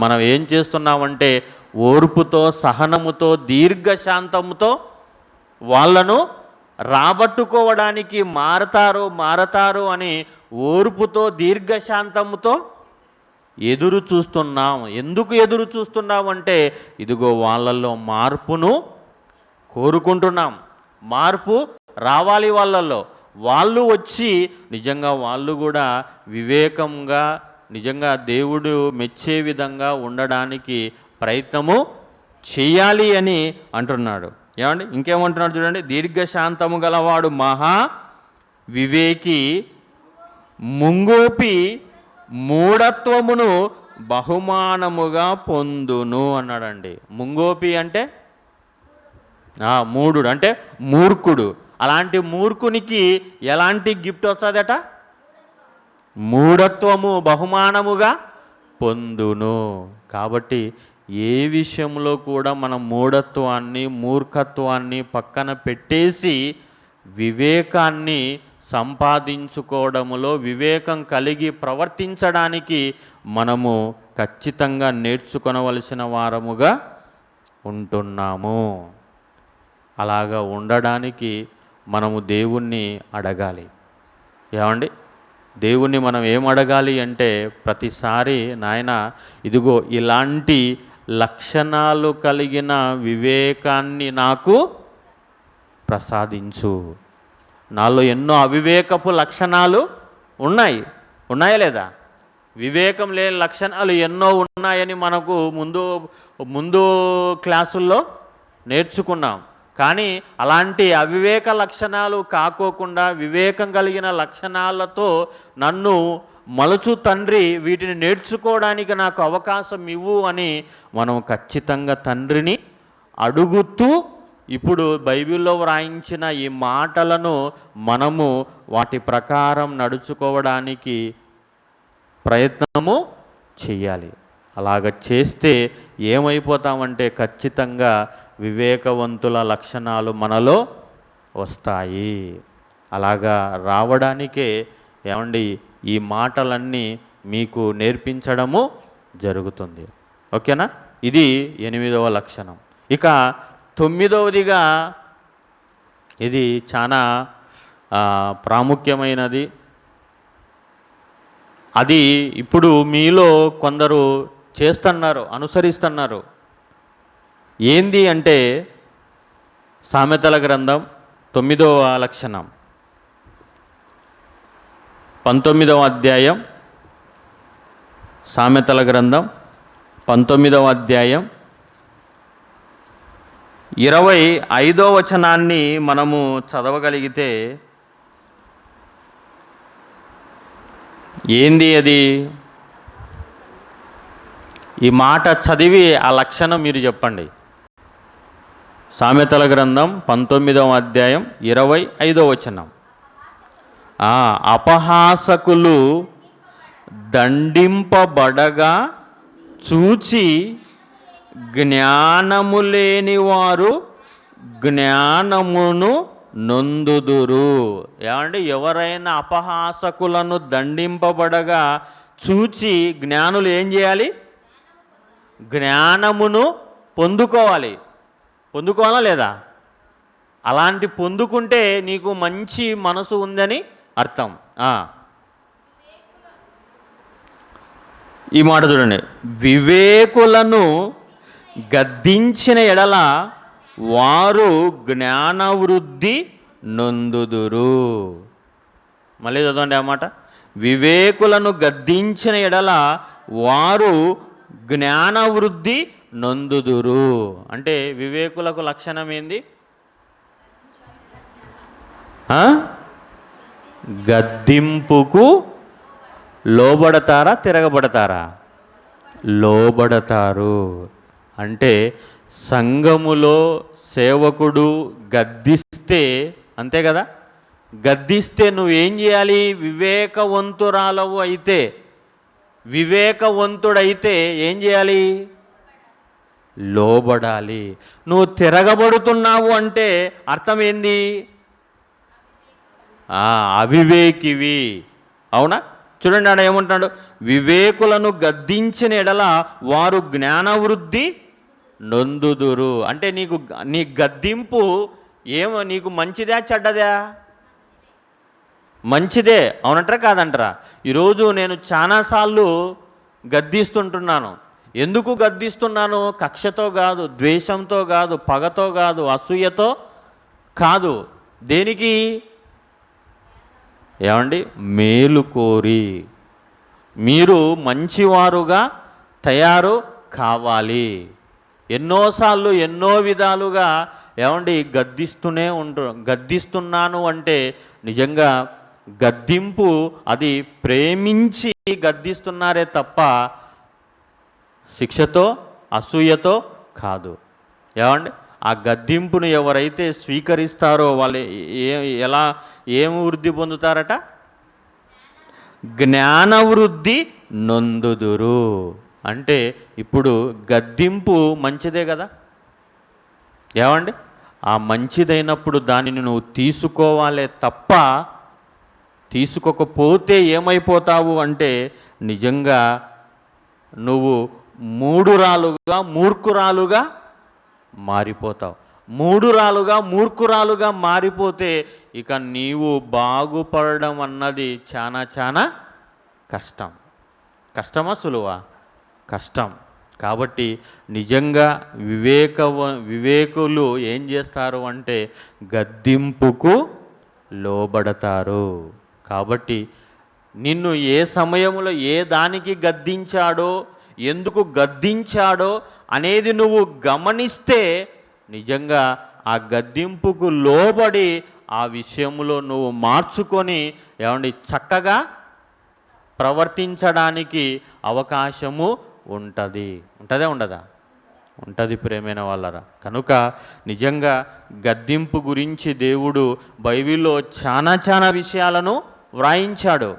మనం ఏం చేస్తున్నామంటే ఓర్పుతో సహనముతో దీర్ఘశాంతముతో వాళ్ళను రాబట్టుకోవడానికి మారతారు అని ఓర్పుతో దీర్ఘశాంతముతో ఎదురు చూస్తున్నాం. ఎందుకు ఎదురు చూస్తున్నామంటే ఇదిగో వాళ్ళల్లో మార్పును కోరుకుంటున్నాం. మార్పు రావాలి వాళ్ళల్లో, వాళ్ళు వచ్చి నిజంగా వాళ్ళు కూడా వివేకంగా నిజంగా దేవుడు మెచ్చే విధంగా ఉండడానికి ప్రయత్నము చేయాలి అని అంటున్నాడు. ఏమండి, ఇంకేమంటున్నాడు చూడండి, దీర్ఘశాంతము గలవాడు మహా వివేకి ముంగోపి మూఢత్వమును బహుమానముగా పొందును అన్నాడండి. ముంగోపి అంటే మూఢుడు అంటే మూర్ఖుడు. అలాంటి మూర్ఖునికి ఎలాంటి గిఫ్ట్ వస్తుందట? మూఢత్వము బహుమానముగా పొందును. కాబట్టి ఏ విషయంలో కూడా మనం మూఢత్వాన్ని మూర్ఖత్వాన్ని పక్కన పెట్టేసి వివేకాన్ని సంపాదించుకోవడంలో వివేకం కలిగి ప్రవర్తించడానికి మనము ఖచ్చితంగా నేర్చుకొనవలసిన వారముగా ఉంటున్నాము. అలాగా ఉండడానికి మనము దేవుణ్ణి అడగాలి. ఏమండి, దేవుణ్ణి మనం ఏం అడగాలి అంటే ప్రతిసారి నాయన ఇదిగో ఇలాంటి లక్షణాలు కలిగిన వివేకాన్ని నాకు ప్రసాదించు. నాలో ఎన్నో అవివేకపు లక్షణాలు ఉన్నాయా లేదా? వివేకం లేని లక్షణాలు ఎన్నో ఉన్నాయని మనకు ముందు క్లాసుల్లో నేర్చుకున్నాం. కానీ అలాంటి అవివేక లక్షణాలు కాకోకుండా వివేకం కలిగిన లక్షణాలతో నన్ను మలుచు తండ్రి, వీటిని నేర్చుకోవడానికి నాకు అవకాశం ఇవ్వు అని మనం ఖచ్చితంగా తండ్రిని అడుగుతూ ఇప్పుడు బైబిల్లో వ్రాయించిన ఈ మాటలను మనము వాటి ప్రకారం నడుచుకోవడానికి ప్రయత్నము చేయాలి. అలాగ చేస్తే ఏమైపోతామంటే ఖచ్చితంగా వివేకవంతుల లక్షణాలు మనలో వస్తాయి. అలాగా రావడానికే ఏమండి ఈ మాటలన్నీ మీకు నేర్పించడము జరుగుతుంది. ఓకేనా? ఇది 8వ లక్షణం. ఇక 9వదిగా ఇది చాలా ప్రాముఖ్యమైనది. అది ఇప్పుడు మీలో కొందరు చేస్తున్నారు, అనుసరిస్తున్నారు. ఏంది అంటే సామెతల గ్రంథం 9వ లక్షణం 19వ అధ్యాయం, సామెతల గ్రంథం 19వ అధ్యాయం 25వ వచనాన్ని మనము చదవగలిగితే ఏంది అది? ఈ మాట చదివి ఆ లక్షణం మీరు చెప్పండి. సామెతల గ్రంథం 19వ అధ్యాయం 25వ వచనం. అపహాసకులు దండింపబడగా చూచి జ్ఞానము లేని వారు జ్ఞానమును నొందుదురు. ఏమండి, ఎవరైనా అపహాసకులను దండింపబడగా చూచి జ్ఞానులు ఏం చేయాలి? జ్ఞానమును పొందుకోవాలి. పొందుకోవాలా లేదా? అలాంటి పొందుకుంటే నీకు మంచి మనసు ఉందని అర్థం. ఈ మాట చూడండి, వివేకులను గద్దించిన ఎడల వారు జ్ఞానవృద్ధి నొందుదురు. మళ్ళీ చదవండి ఆ మాట. వివేకులను గద్దించిన ఎడల వారు జ్ఞానవృద్ధి నొందుదురు. అంటే వివేకులకు లక్షణం ఏంది? గద్దింపుకు లోబడతారా, తిరగబడతారా? లోబడతారు. అంటే సంఘములో సేవకుడు గద్దిస్తే, అంతే కదా, గద్దిస్తే నువ్వేం చేయాలి? వివేకవంతురాలవు అయితే, వివేకవంతుడైతే ఏం చేయాలి? లోబడాలి. నువ్వు తిరగబడుతున్నావు అంటే అర్థం ఏంది? అవివేకివి. అవునా? చూడండి, ఆడ ఏమంటున్నాడు? వివేకులను గద్దించిన ఎడల వారు జ్ఞానవృద్ధి నొందుదురు. అంటే నీ గద్దింపు నీకు మంచిదా చెడ్డదా? మంచిదే. అవునంటారా కాదంటారా? ఈరోజు నేను చాలాసార్లు గద్దిస్తుంటున్నాను. ఎందుకు గద్దిస్తున్నాను? కక్షతో కాదు, ద్వేషంతో కాదు, పగతో కాదు, అసూయతో కాదు. దేనికి? ఏమండి, మేలు కోరి మీరు మంచివారుగా తయారు కావాలి. ఎన్నోసార్లు ఎన్నో విధాలుగా ఏమండి గద్దిస్తున్నాను అంటే నిజంగా గద్దింపు అది ప్రేమించి గద్దిస్తున్నారే తప్ప శిక్షతో అసూయతో కాదు. ఏమండి, ఆ గద్దింపును ఎవరైతే స్వీకరిస్తారో వాళ్ళు ఏం వృద్ధి పొందుతారట? జ్ఞానవృద్ధి నొందుదురు. అంటే ఇప్పుడు గద్దింపు మంచిదే కదా. ఏమండి, ఆ మంచిదైనప్పుడు దానిని నువ్వు తీసుకోవాలే తప్ప తీసుకోకపోతే ఏమైపోతావు అంటే నిజంగా నువ్వు మూర్ఖురాలుగా మారిపోతావు. మూర్ఖురాలుగా మారిపోతే ఇక నీవు బాగుపడడం అన్నది చాలా కష్టం. కష్టమా సులువా? కష్టం. కాబట్టి నిజంగా వివేకులు ఏం చేస్తారు అంటే గద్దింపుకు లోబడతారు. కాబట్టి నిన్ను ఏ సమయంలో ఏ దానికి గద్దించాడో, ఎందుకు గద్దించాడో అనేది నువ్వు గమనిస్తే నిజంగా ఆ గద్దింపుకు లోబడి ఆ విషయంలో నువ్వు మార్చుకొని ఏమండి చక్కగా ప్రవర్తించడానికి అవకాశము ఉంటుందా? ఉంటుంది ప్రేమైన వాళ్ళరా. కనుక నిజంగా గద్దింపు గురించి దేవుడు బైబిల్లో చాలా విషయాలను వ్రాయించాడు.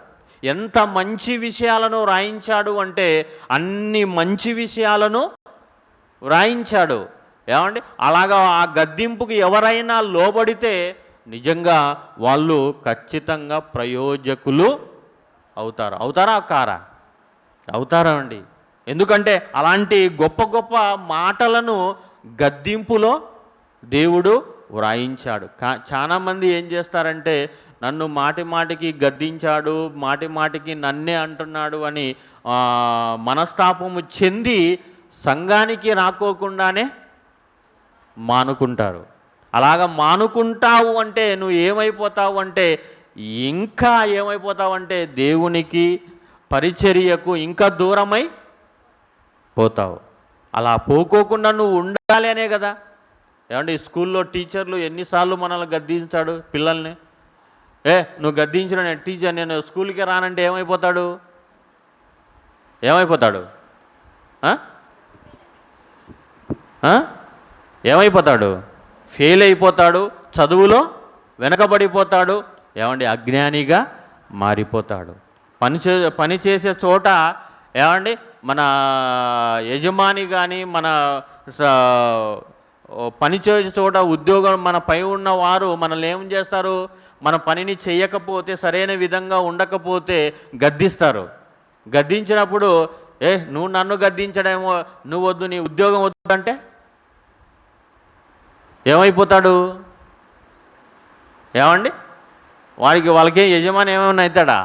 ఎంత మంచి విషయాలను వ్రాయించాడు అంటే అన్ని మంచి విషయాలను వ్రాయించాడు. ఏమండి, అలాగా ఆ గద్దింపుకి ఎవరైనా లోబడితే నిజంగా వాళ్ళు ఖచ్చితంగా ప్రయోజకులు అవుతారు. అవుతారా కారా? అవుతారా అండి. ఎందుకంటే అలాంటి గొప్ప గొప్ప మాటలను గద్దింపులో దేవుడు వ్రాయించాడు. చాలామంది ఏం చేస్తారంటే నన్ను మాటి మాటికి గద్దించాడు, మాటి మాటికి నన్నే అంటున్నాడు అని మనస్తాపము చెంది సంఘానికి రాకోకుండానే మానుకుంటారు. అలాగ మానుకుంటావు అంటే నువ్వు ఏమైపోతావు అంటే ఇంకా ఏమైపోతావు అంటే దేవునికి పరిచర్యకు ఇంకా దూరమై పోతావు. అలా పోకోకుండా నువ్వు ఉండాలి అనే కదా. ఏమంటే స్కూల్లో టీచర్లు ఎన్నిసార్లు మనల్ని గద్దించాడు పిల్లల్ని. నువ్వు గద్దించిన నేను టీచర్ నేను స్కూల్కి రానంటే ఏమైపోతాడు? ఏమైపోతాడు? ఫెయిల్ అయిపోతాడు, చదువులో వెనకబడిపోతాడు, ఏమండి అజ్ఞానిగా మారిపోతాడు. పని చేసే చోట ఏమండి మన యజమాని కానీ మన పని చేసే చోట ఉద్యోగం మన పై ఉన్న వారు మనల్ని ఏం చేస్తారు? మన పనిని చేయకపోతే, సరైన విధంగా ఉండకపోతే గద్దిస్తారు. గద్దించినప్పుడు నువ్వు నన్ను గద్దించడేమో, నువ్వు వద్దు, నీ ఉద్యోగం వద్దు అంటే ఏమైపోతాడు? ఏమండి వాళ్ళకే యజమాని ఏమైనా అవుతాడా?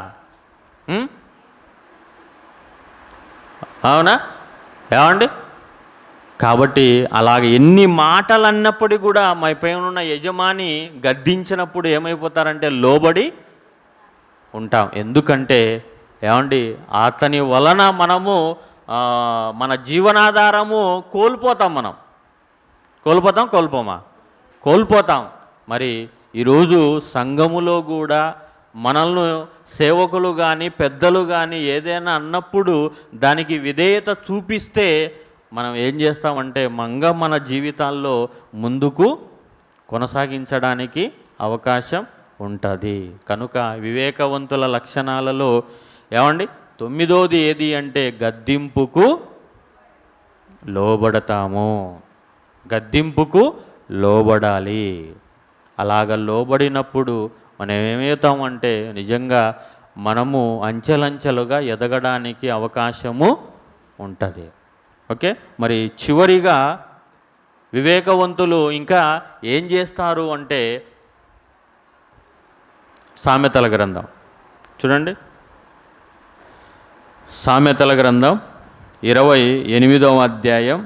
అవునా? ఏమండి కాబట్టి అలాగే ఎన్ని మాటలు అన్నప్పటికీ కూడా మా పైన ఉన్న యజమాని గద్దించినప్పుడు ఏమైపోతారంటే లోబడి ఉంటాం. ఎందుకంటే ఏమండి అతని వలన మనము మన జీవనాధారము కోల్పోతాం. కోల్పోతాం. మరి ఈరోజు సంఘములో కూడా మనల్ని సేవకులు కానీ పెద్దలు కానీ ఏదైనా అన్నప్పుడు దానికి విధేయత చూపిస్తే మనం ఏం చేస్తామంటే మన జీవితాల్లో ముందుకు కొనసాగించడానికి అవకాశం ఉంటుంది. కనుక వివేకవంతుల లక్షణాలలో ఏమండి 9వది ఏది అంటే గద్దింపుకు లోబడతాము. గద్దింపుకు లోబడాలి. అలాగ లోబడినప్పుడు మనం ఏమవుతామంటే నిజంగా మనము అంచెలంచెలుగా ఎదగడానికి అవకాశము ఉంటుంది. ఓకే, మరి చివరిగా వివేకవంతులు ఇంకా ఏం చేస్తారు అంటే సామెతల గ్రంథం చూడండి. సామెతల గ్రంథం 28వ అధ్యాయం.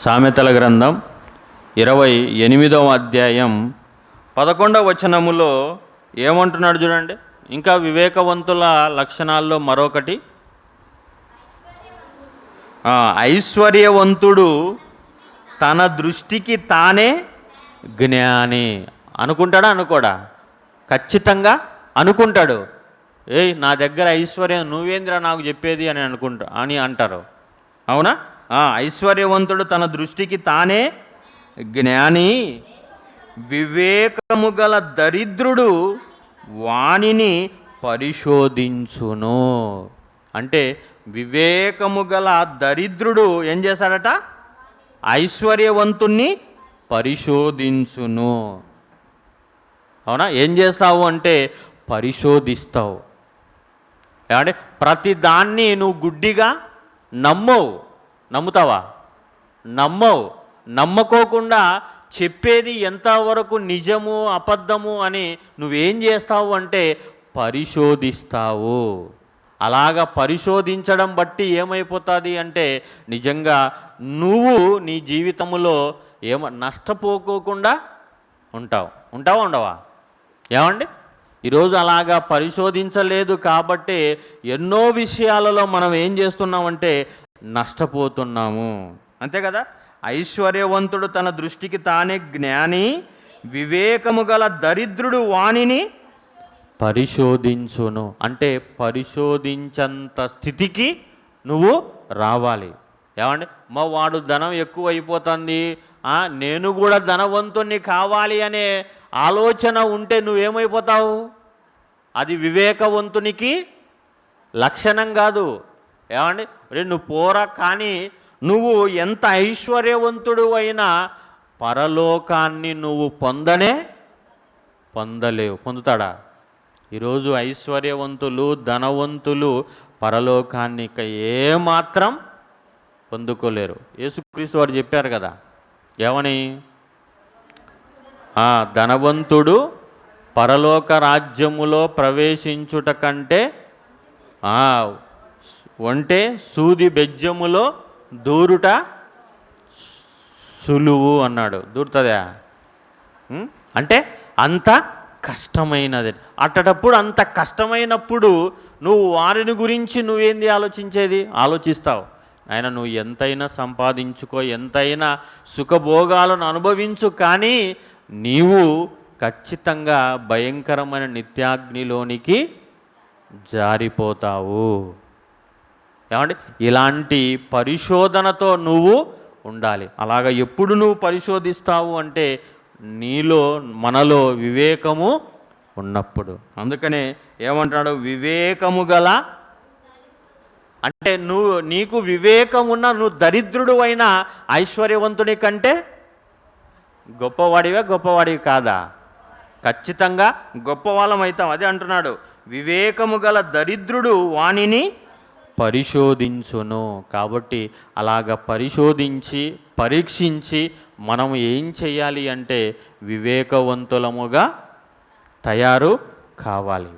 సామెతల గ్రంథం 28వ అధ్యాయం 11వ వచనములో ఏమంటున్నాడు చూడండి. ఇంకా వివేకవంతుల లక్షణాల్లో మరొకటి, ఐశ్వర్యవంతుడు తన దృష్టికి తానే జ్ఞాని. అనుకుంటాడా? అనుకోడా? ఖచ్చితంగా అనుకుంటాడు. నా దగ్గర ఐశ్వర్యం, నువ్వేంద్రా నాకు చెప్పేది అని అంటారు. అవునా? ఐశ్వర్యవంతుడు తన దృష్టికి తానే జ్ఞాని, వివేకము గల దరిద్రుడు వానిని పరిశోధించును. అంటే వివేకము గల దరిద్రుడు ఏం చేశాడట? ఐశ్వర్యవంతుణ్ణి పరిశోధించును. అవునా? ఏం చేస్తావు అంటే పరిశోధిస్తావు. ఏమంటే ప్రతి దాన్ని నువ్వు గుడ్డిగా నమ్ముతావా? నమ్మకోకుండా చెప్పేది ఎంతవరకు నిజము అబద్ధము అని నువ్వేం చేస్తావు అంటే పరిశోధిస్తావు. అలాగా పరిశోధించడం బట్టి ఏమైపోతుంది అంటే నిజంగా నువ్వు నీ జీవితంలో నష్టపోకోకుండా ఉండవా? ఏమండి ఈరోజు అలాగా పరిశోధించలేదు కాబట్టి ఎన్నో విషయాలలో మనం ఏం చేస్తున్నామంటే నష్టపోతున్నాము. అంతే కదా? ఐశ్వర్యవంతుడు తన దృష్టికి తానే జ్ఞాని, వివేకము గల దరిద్రుడు వానిని పరిశోధించును. అంటే పరిశోధించంత స్థితికి నువ్వు రావాలి. ఏమండి, మా వాడు ధనం ఎక్కువ అయిపోతుంది, నేను కూడా ధనవంతుణ్ణి కావాలి అనే ఆలోచన ఉంటే నువ్వేమైపోతావు? అది వివేకవంతునికి లక్షణం కాదు. ఏమండి, నువ్వు పోరా, కానీ నువ్వు ఎంత ఐశ్వర్యవంతుడు అయినా పరలోకాన్ని నువ్వు పొందలేవు. పొందుతాడా? ఈరోజు ఐశ్వర్యవంతులు, ధనవంతులు పరలోకాన్ని ఇక ఏమాత్రం పొందుకోలేరు. యేసుక్రీస్తు వారు చెప్పారు కదా, ఏమని? ధనవంతుడు పరలోక రాజ్యములో ప్రవేశించుట కంటే ఒంటే సూది బెజ్జములో దూరుట సులువు అన్నాడు. దూరుతుందా? అంటే అంత కష్టమైనది. అట్టటప్పుడు అంత కష్టమైనప్పుడు నువ్వు వారిని గురించి నువ్వేంది ఆలోచిస్తావు. ఆయన నువ్వు ఎంతైనా సంపాదించుకో, ఎంతైనా సుఖభోగాలను అనుభవించు, కానీ నీవు ఖచ్చితంగా భయంకరమైన నిత్యాగ్నిలోనికి జారిపోతావు. ఏమంటే ఇలాంటి పరిశోధనతో నువ్వు ఉండాలి. అలాగా ఎప్పుడు నువ్వు పరిశోధిస్తావు అంటే మనలో వివేకము ఉన్నప్పుడు. అందుకనే ఏమంటాడు? వివేకము గల, అంటే నీకు వివేకం ఉన్న నువ్వు దరిద్రుడు అయిన ఐశ్వర్యవంతుని కంటే గొప్పవాడివి కాదా? ఖచ్చితంగా గొప్పవాళ్ళం అవుతాం. అదే అంటున్నాడు, వివేకము గల దరిద్రుడు వానిని పరిశోధించును. కాబట్టి అలాగ పరిశోధించి పరీక్షించి మనం ఏం చేయాలి అంటే వివేకవంతులముగా తయారు కావాలి.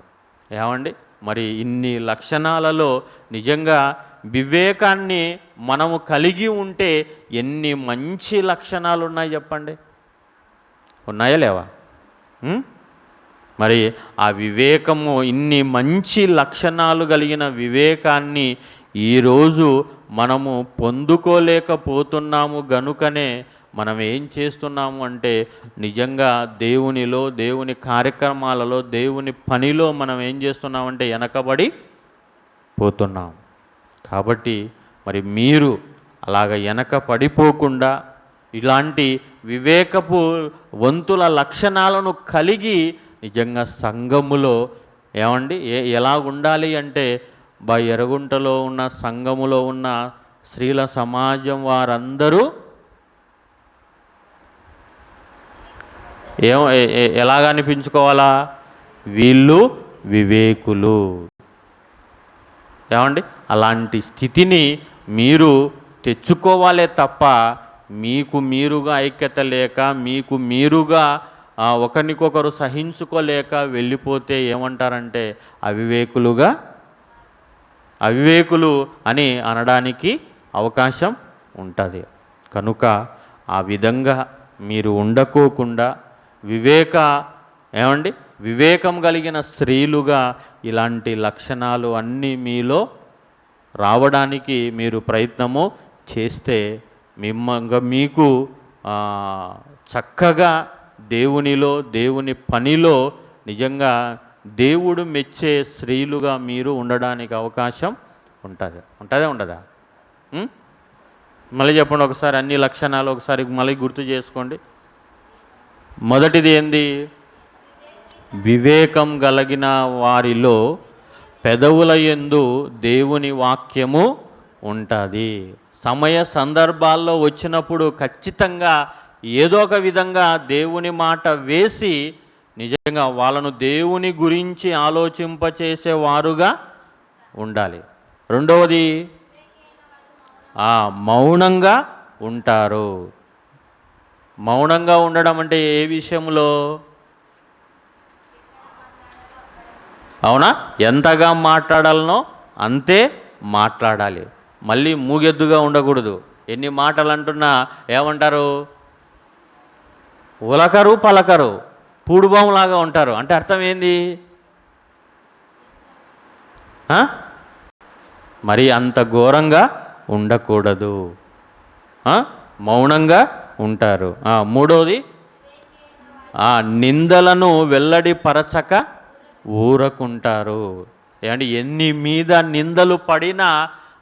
ఏమండి, మరి ఇన్ని లక్షణాలలో నిజంగా వివేకాన్ని మనము కలిగి ఉంటే ఎన్ని మంచి లక్షణాలు ఉన్నాయి చెప్పండి. ఉన్నాయా లేవా? మరి ఆ వివేకము, ఇన్ని మంచి లక్షణాలు కలిగిన వివేకాన్ని ఈరోజు మనము పొందుకోలేకపోతున్నాము. గనుకనే మనం ఏం చేస్తున్నాము అంటే నిజంగా దేవునిలో, దేవుని కార్యక్రమాలలో, దేవుని పనిలో మనం ఏం చేస్తున్నామంటే వెనకబడి పోతున్నాం. కాబట్టి మరి మీరు అలాగ వెనక పడిపోకుండా ఇలాంటి వివేకపు వంతుల లక్షణాలను కలిగి నిజంగా సంఘములో ఏమండి ఎలా ఉండాలి అంటే ఎర్రగుంటలో ఉన్న సంఘములో ఉన్న స్త్రీల సమాజం వారందరూ ఎలాగ అనిపించుకోవాలా? వీళ్ళు వివేకులు. ఏమండి, అలాంటి స్థితిని మీరు తెచ్చుకోవాలే తప్ప మీకు మీరుగా ఐక్యత లేక, మీకు మీరుగా ఒకరికొకరు సహించుకోలేక వెళ్ళిపోతే ఏమంటారంటే అవివేకులు అని అనడానికి అవకాశం ఉంటుంది. కనుక ఆ విధంగా మీరు ఉండకోకుండా వివేకం కలిగిన స్త్రీలుగా ఇలాంటి లక్షణాలు అన్నీ మీలో రావడానికి మీరు ప్రయత్నము చేస్తే మీకు చక్కగా దేవునిలో, దేవుని పనిలో నిజంగా దేవుడు మెచ్చే స్త్రీలుగా మీరు ఉండడానికి అవకాశం ఉండదా? మళ్ళీ చెప్పండి ఒకసారి, అన్ని లక్షణాలు ఒకసారి మళ్ళీ గుర్తు చేసుకోండి. మొదటిది ఏంది? వివేకం కలిగిన వారిలో పెదవుల యందు దేవుని వాక్యము ఉంటుంది. సమయ సందర్భాల్లో వచ్చినప్పుడు ఖచ్చితంగా ఏదో ఒక విధంగా దేవుని మాట వేసి నిజంగా వాళ్ళను దేవుని గురించి ఆలోచింపచేసేవారుగా ఉండాలి. రెండవది మౌనంగా ఉంటారు. మౌనంగా ఉండడం అంటే ఏ విషయంలో? అవునా? ఎంతగా మాట్లాడాలనో అంతే మాట్లాడాలి. మళ్ళీ మూగెద్దుగా ఉండకూడదు. ఎన్ని మాటలు అంటున్నా ఏమంటారు? ఉలకరు పలకరు, పూడుబాములాగా ఉంటారు. అంటే అర్థం ఏంది? మరి అంత ఘోరంగా ఉండకూడదు, మౌనంగా ఉంటారు. మూడోది నిందలను వెల్లడిపరచక ఊరకుంటారు. అంటే ఎన్ని మీద నిందలు పడినా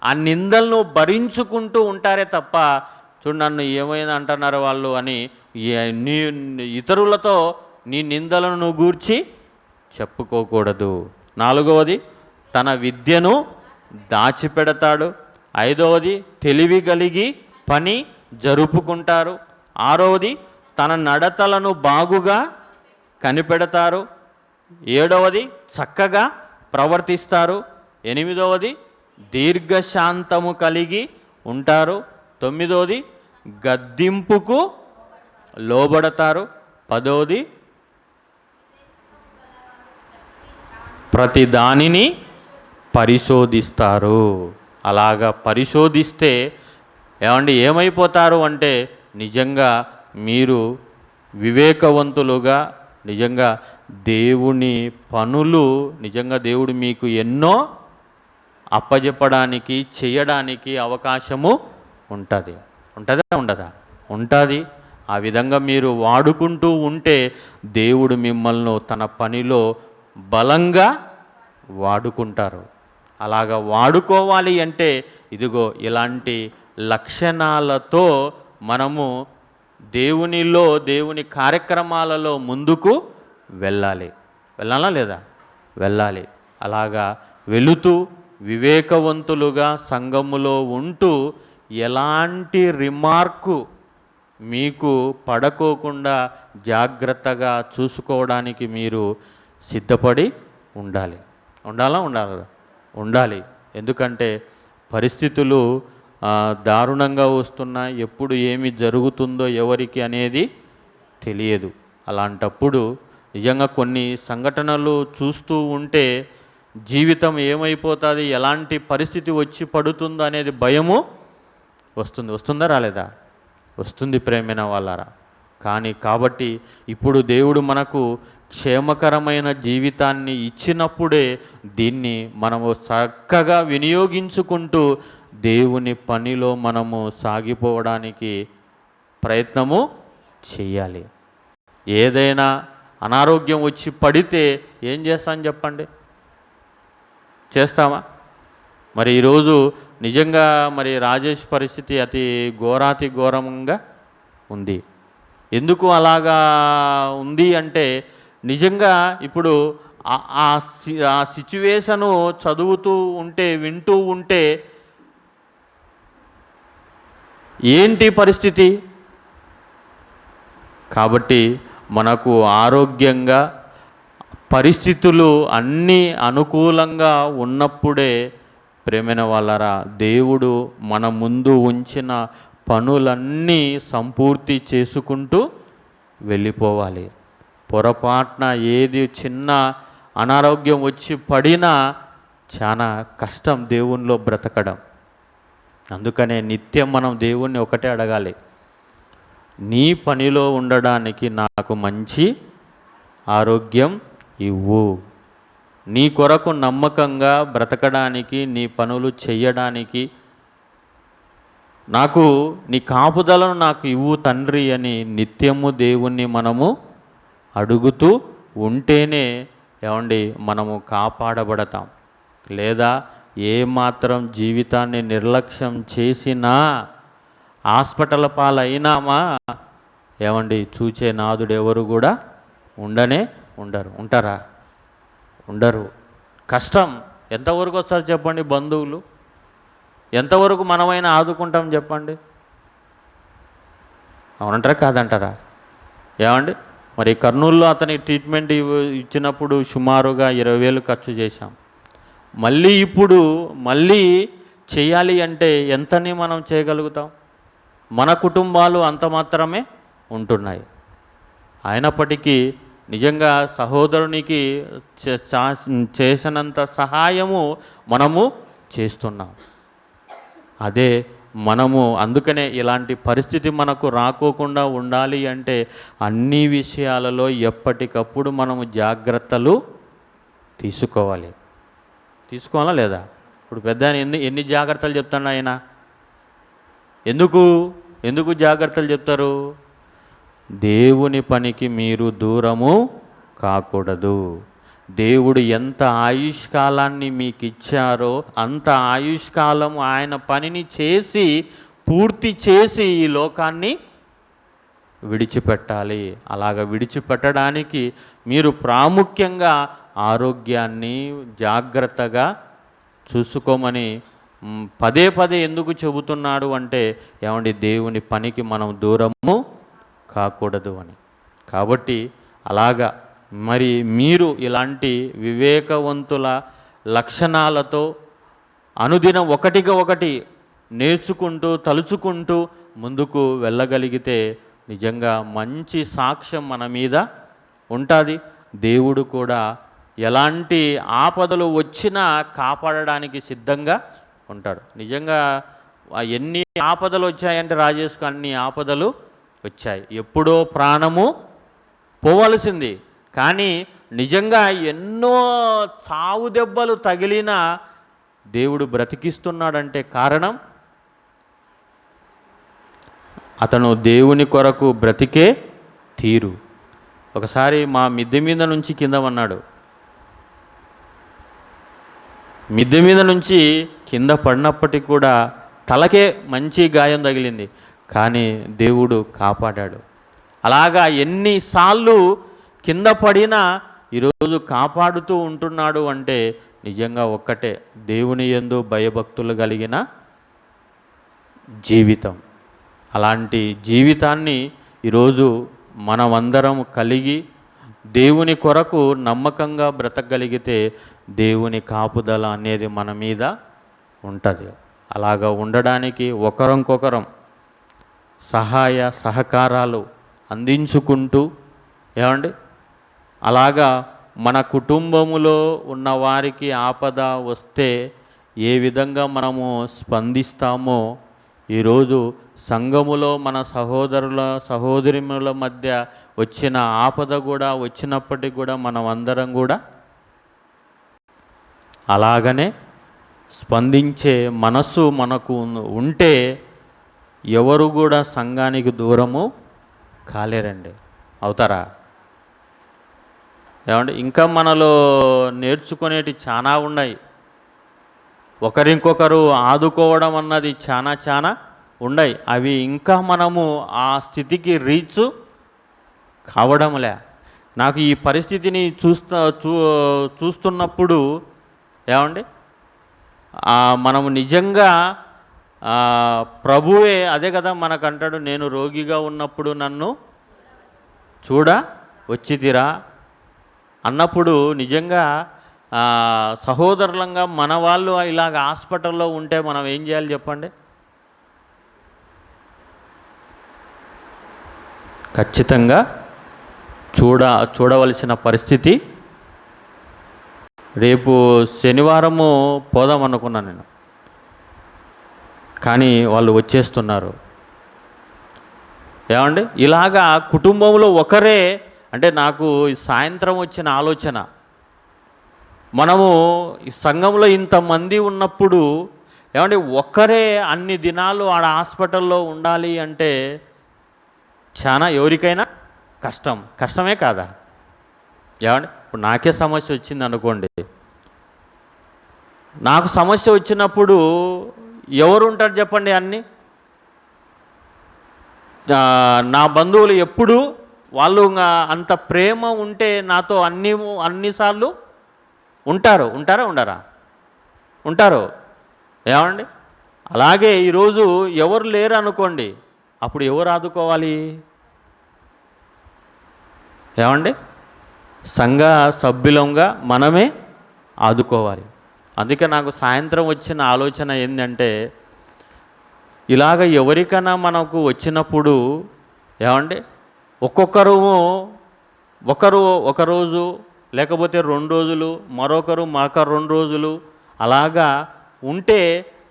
ఆ నిందలను భరించుకుంటూ ఉంటారే తప్ప, చూడు నన్ను ఏమైనా అంటున్నారు వాళ్ళు అని నీ ఇతరులతో నీ నిందలను నువ్వు గూర్చి చెప్పుకోకూడదు. 4వది, తన విద్యను దాచిపెడతాడు. 5వది, తెలివి కలిగి పని జరుపుకుంటారు. 6వది, తన నడతలను బాగుగా కనిపెడతారు. 7వది, చక్కగా ప్రవర్తిస్తారు. 8వది, దీర్ఘశాంతము కలిగి ఉంటారు. 9వది, గద్దింపుకు లోబడతారు. 10వది, ప్రతి దానిని పరిశోధిస్తారు. అలాగా పరిశోధిస్తే ఏమైపోతారు అంటే నిజంగా మీరు వివేకవంతులుగా, నిజంగా దేవుని పనులు నిజంగా దేవుడు మీకు ఎన్నో అప్పజెప్పడానికి చేయడానికి అవకాశము ఉంటుంది. ఉంటుందా ఉండదా? ఉంటుంది. ఆ విధంగా మీరు వాడుకుంటూ ఉంటే దేవుడు మిమ్మల్ని తన పనిలో బలంగా వాడుకుంటారు. అలాగా వాడుకోవాలి అంటే ఇదిగో ఇలాంటి లక్షణాలతో మనము దేవునిలో, దేవుని కార్యక్రమాలలో ముందుకు వెళ్ళాలి. వెళ్ళాలా లేదా? వెళ్ళాలి. అలాగా వెళుతూ వివేకవంతులుగా సంఘములో ఉంటూ ఎలాంటి రిమార్కు మీకు పడకోకుండా జాగ్రత్తగా చూసుకోవడానికి మీరు సిద్ధపడి ఉండాలి. ఉండాలి. ఎందుకంటే పరిస్థితులు దారుణంగా వస్తున్నాయి. ఎప్పుడు ఏమి జరుగుతుందో ఎవరికి అనేది తెలియదు. అలాంటప్పుడు నిజంగా కొన్ని సంఘటనలు చూస్తూ ఉంటే జీవితం ఏమైపోతుంది, ఎలాంటి పరిస్థితి వచ్చి పడుతుందో అనేది భయము వస్తుందా రాలేదా? వస్తుంది ప్రేమైన వాళ్ళారా. కాబట్టి ఇప్పుడు దేవుడు మనకు క్షేమకరమైన జీవితాన్ని ఇచ్చినప్పుడే దీన్ని మనము చక్కగా వినియోగించుకుంటూ దేవుని పనిలో మనము సాగిపోవడానికి ప్రయత్నము చేయాలి. ఏదైనా అనారోగ్యం వచ్చి పడితే ఏం చేస్తాం చెప్పండి? చేస్తామా? మరి ఈరోజు నిజంగా మరి రాజేష్ పరిస్థితి అతి ఘోరాతి ఘోరంగా ఉంది. ఎందుకు అలాగా ఉంది అంటే నిజంగా ఇప్పుడు ఆ సిచ్యువేషను చదువుతూ ఉంటే, వింటూ ఉంటే ఏంటి పరిస్థితి? కాబట్టి మనకు ఆరోగ్యంగా పరిస్థితులు అన్నీ అనుకూలంగా ఉన్నప్పుడే ప్రేమైన వాళ్ళరా దేవుడు మన ముందు ఉంచిన పనులన్నీ సంపూర్తి చేసుకుంటూ వెళ్ళిపోవాలి. పొరపాటున ఏది చిన్న అనారోగ్యం వచ్చి పడినా చాలా కష్టం దేవునిలో బ్రతకడం. అందుకనే నిత్యం మనం దేవుణ్ణి ఒకటే అడగాలి, నీ పనిలో ఉండడానికి నాకు మంచి ఆరోగ్యం ఇవ్వు, నీ కొరకు నమ్మకంగా బ్రతకడానికి, నీ పనులు చెయ్యడానికి నాకు నీ కాపుదలను నాకు ఇవ్వు తండ్రి అని నిత్యము దేవుణ్ణి మనము అడుగుతూ ఉంటేనే మనము కాపాడబడతాం. లేదా ఏమాత్రం జీవితాన్ని నిర్లక్ష్యం చేసినా హాస్పిటల్ పాలైనామా చూచే నాదుడు ఎవరు కూడా ఉంటారా? ఉండరు. కష్టం ఎంతవరకు వస్తారు చెప్పండి? బంధువులు ఎంతవరకు మనమైనా ఆదుకుంటాం చెప్పండి? అవునంటారా కాదంటారా? మరి కర్నూలులో అతనికి ట్రీట్మెంట్ ఇచ్చినప్పుడు సుమారుగా 20,000 ఖర్చు చేశాం. ఇప్పుడు చేయాలి అంటే ఎంతని మనం చేయగలుగుతాం? మన కుటుంబాలు అంత మాత్రమే ఉంటున్నాయి. అయినప్పటికీ నిజంగా సహోదరునికి చేసినంత సహాయము మనము చేస్తున్నాం. అదే మనము అందుకనే ఇలాంటి పరిస్థితి మనకు రాకోకుండా ఉండాలి అంటే అన్ని విషయాలలో ఎప్పటికప్పుడు మనము జాగ్రత్తలు తీసుకోవాలా లేదా? ఇప్పుడు పెద్ద ఎన్ని జాగ్రత్తలు చెప్తాడు ఆయన? ఎందుకు జాగ్రత్తలు చెప్తారు? దేవుని పనికి మీరు దూరము కాకూడదు. దేవుడు ఎంత ఆయుష్కాలాన్ని మీకు ఇచ్చారో అంత ఆయుష్కాలం ఆయన పనిని చేసి పూర్తి చేసి ఈ లోకాన్ని విడిచిపెట్టాలి. అలాగ విడిచిపెట్టడానికి మీరు ప్రాముఖ్యంగా ఆరోగ్యాన్ని జాగ్రత్తగా చూసుకోమని పదే పదే ఎందుకు చెబుతున్నాడు అంటే, ఏమండి, దేవుని పనికి మనం దూరము కాకూడదు అని. కాబట్టి అలాగా మరి మీరు ఇలాంటి వివేకవంతుల లక్షణాలతో అనుదినం ఒకటిగా ఒకటి నేర్చుకుంటూ తలుచుకుంటూ ముందుకు వెళ్ళగలిగితే నిజంగా మంచి సాక్ష్యం మన మీద ఉంటుంది. దేవుడు కూడా ఎలాంటి ఆపదలు వచ్చినా కాపాడడానికి సిద్ధంగా ఉంటాడు. నిజంగా ఎన్ని ఆపదలు వచ్చాయంటే రాజేష్కు అన్ని ఆపదలు వచ్చాయి. ఎప్పుడో ప్రాణము పోవలసింది, కానీ నిజంగా ఎన్నో చావు దెబ్బలు తగిలినా దేవుడు బ్రతికిస్తున్నాడంటే కారణం అతను దేవుని కొరకు బ్రతికే తీరు. ఒకసారి మా మిద్దె మీద నుంచి కింద పన్నాడు. మిద్దె మీద నుంచి కింద పడినప్పటికీ కూడా తలకే మంచి గాయం తగిలింది, కానీ దేవుడు కాపాడాడు. అలాగా ఎన్నిసార్లు కింద పడినా ఈరోజు కాపాడుతూ ఉంటున్నాడు అంటే నిజంగా ఒక్కటే, దేవుని యందు భయభక్తులు కలిగిన జీవితం. అలాంటి జీవితాన్ని ఈరోజు మనమందరం కలిగి దేవుని కొరకు నమ్మకంగా బ్రతకగలిగితే దేవుని కాపుదల అనేది మన మీద ఉంటుంది. అలాగా ఉండడానికి ఒకరికొకరం సహాయ సహకారాలు అందించుకుంటూ, ఏమండి, అలాగా మన కుటుంబములో ఉన్న వారికి ఆపద వస్తే ఏ విధంగా మనము స్పందిస్తామో ఈరోజు సంఘములో మన సహోదరుల మధ్య వచ్చిన ఆపద కూడా వచ్చినప్పటికీ కూడా మనం అందరం కూడా అలాగనే స్పందించే మనసు మనకు ఉంటే ఎవరు కూడా సంఘానికి దూరము కాలేరండి. అవుతారా? ఏమంటే ఇంకా మనలో నేర్చుకునేటి చాలా ఉన్నాయి. ఒకరికొకరు ఆదుకోవడం అన్నది చాలా ఉన్నాయి. అవి ఇంకా మనము ఆ స్థితికి రీచ్ కావడంలే. నాకు ఈ పరిస్థితిని చూస్తున్నప్పుడు ఏమండి, మనము నిజంగా ప్రభువే అదే కదా మనకంటాడు, నేను రోగిగా ఉన్నప్పుడు నన్ను చూడ వచ్చితిరా అన్నప్పుడు నిజంగా సహోదరులంగా మన వాళ్ళు ఇలాగ హాస్పిటల్లో ఉంటే మనం ఏం చేయాలి చెప్పండి? ఖచ్చితంగా చూడవలసిన పరిస్థితి. రేపు శనివారము పోదాం అనుకున్నాను నేను, కానీ వాళ్ళు వచ్చేస్తున్నారు. ఏమండి, ఇలాగా కుటుంబంలో ఒకరే అంటే నాకు సాయంత్రం వచ్చిన ఆలోచన, మనము ఈ సంఘంలో ఇంతమంది ఉన్నప్పుడు ఏమంటే ఒక్కరే అన్ని దినాలు ఆడ హాస్పిటల్లో ఉండాలి అంటే చాలా ఎవరికైనా కష్టమే కాదా? ఏమండి, ఇప్పుడు నాకే సమస్య వచ్చింది అనుకోండి, నాకు సమస్య వచ్చినప్పుడు ఎవరు ఉంటారు చెప్పండి? నా బంధువులు ఎప్పుడు వాళ్ళు అంత ప్రేమ ఉంటే నాతో అన్నిసార్లు ఉంటారా ఉండరా? ఉంటారు. ఏమండి, అలాగే ఈరోజు ఎవరు లేరు అనుకోండి, అప్పుడు ఎవరు ఆదుకోవాలి? ఏమండి, సంఘ సభ్యులంగా మనమే ఆదుకోవాలి. అందుకే నాకు సాయంత్రం వచ్చిన ఆలోచన ఏంటంటే, ఇలాగ ఎవరికైనా మనకు వచ్చినప్పుడు ఏమండి, ఒకరు ఒకరోజు లేకపోతే 2 రోజులు, మరొకరు 2 రోజులు అలాగా ఉంటే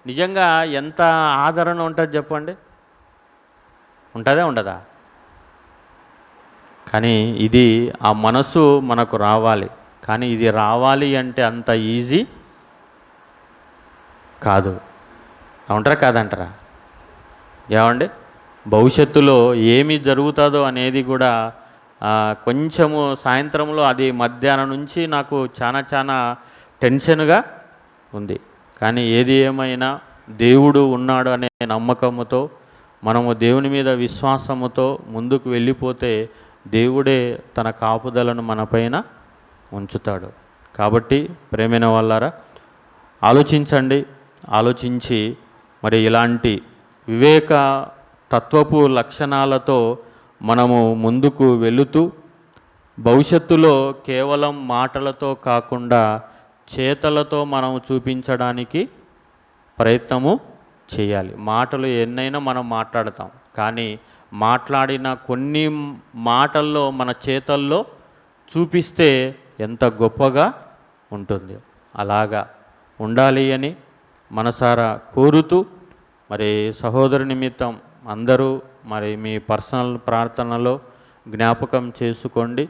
నిజంగా ఎంత ఆదరణ ఉంటుంది చెప్పండి? ఉంటుందా ఉండదా? కానీ ఇది ఆ మనసు మనకు రావాలి. కానీ ఇది రావాలి అంటే అంత ఈజీ కాదు. ఉంటారా కాదంటారా? ఏమండి, భవిష్యత్తులో ఏమి జరుగుతుందో అనేది కూడా కొంచెము సాయంత్రంలో అది మధ్యాహ్నం నుంచి నాకు చాలా టెన్షన్గా ఉంది. కానీ ఏది ఏమైనా దేవుడు ఉన్నాడు అనే నమ్మకముతో మనము దేవుని మీద విశ్వాసముతో ముందుకు వెళ్ళిపోతే దేవుడే తన కాపుదలను మనపైన ఉంచుతాడు. కాబట్టి ప్రేమైన వాళ్ళారా, ఆలోచించండి. ఆలోచించి మరి ఇలాంటి వివేక తత్వపు లక్షణాలతో మనము ముందుకు వెళుతూ భవిష్యత్తులో కేవలం మాటలతో కాకుండా చేతలతో మనం చూపించడానికి ప్రయత్నము చేయాలి. మాటలు ఎన్నైనా మనం మాట్లాడతాం, కానీ మాట్లాడిన కొన్ని మాటల్లో మన చేతల్లో చూపిస్తే ఎంత గొప్పగా ఉంటుంది. అలాగా ఉండాలి అని మనసారా కోరుతూ మరి సహోదరు నిమిత్తం అందరూ మరి మీ పర్సనల్ ప్రార్థనలో జ్ఞాపకం చేసుకోండి.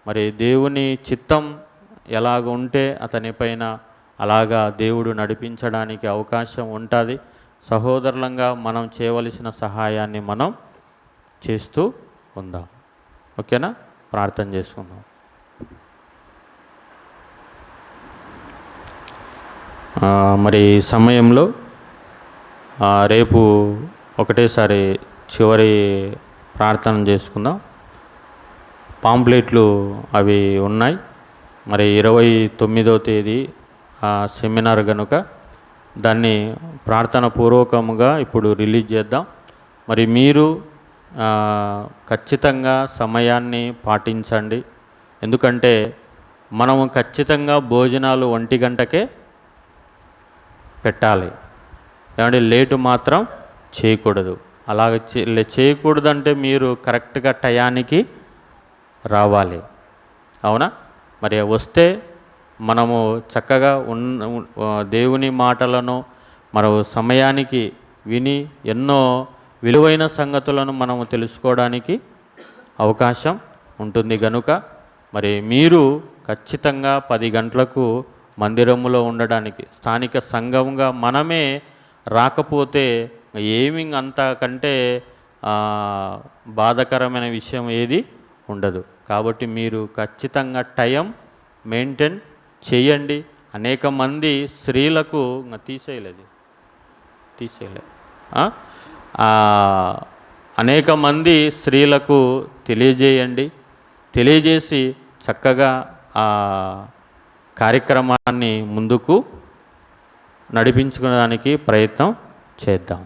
మరి దేవుని చిత్తం ఎలాగ ఉంటే అతనిపైన అలాగా దేవుడు నడిపించడానికి అవకాశం ఉంటుంది. సహోదరులంగా మనం చేయవలసిన సహాయాన్ని మనం చేస్తూ ఉందాం. ఓకేనా? ప్రార్థన చేసుకుందాం. మరి ఈ సమయంలో రేపు ఒకటేసారి చివరి ప్రార్థన చేసుకుందాం. పాంప్లెట్లు అవి ఉన్నాయి. మరి 29వ తేదీ సెమినార్ కనుక దాన్ని ప్రార్థన పూర్వకముగా ఇప్పుడు రిలీజ్ చేద్దాం. మరి మీరు ఖచ్చితంగా సమయాన్ని పాటించండి. ఎందుకంటే మనము ఖచ్చితంగా భోజనాలు 1 గంటకే పెట్టాలి. ఏమంటే లేటు మాత్రం చేయకూడదు. అలాగ చేయకూడదంటే మీరు కరెక్ట్గా టయానికి రావాలి. అవునా? మరి వస్తే మనము చక్కగా దేవుని మాటలను మరో సమయానికి విని ఎన్నో విలువైన సంగతులను మనము తెలుసుకోవడానికి అవకాశం ఉంటుంది. కనుక మరి మీరు ఖచ్చితంగా 10 గంటలకు మందిరములో ఉండడానికి, స్థానిక సంఘంగా మనమే రాకపోతే ఏమి అంతకంటే బాధాకరమైన విషయం ఏది ఉండదు. కాబట్టి మీరు ఖచ్చితంగా టైం మెయింటైన్ చేయండి. అనేక మంది స్త్రీలకు అనేక మంది స్త్రీలకు తెలియజేసి చక్కగా ఆ కార్యక్రమాన్ని ముందుకు నడిపించుకోవడానికి ప్రయత్నం చేద్దాం.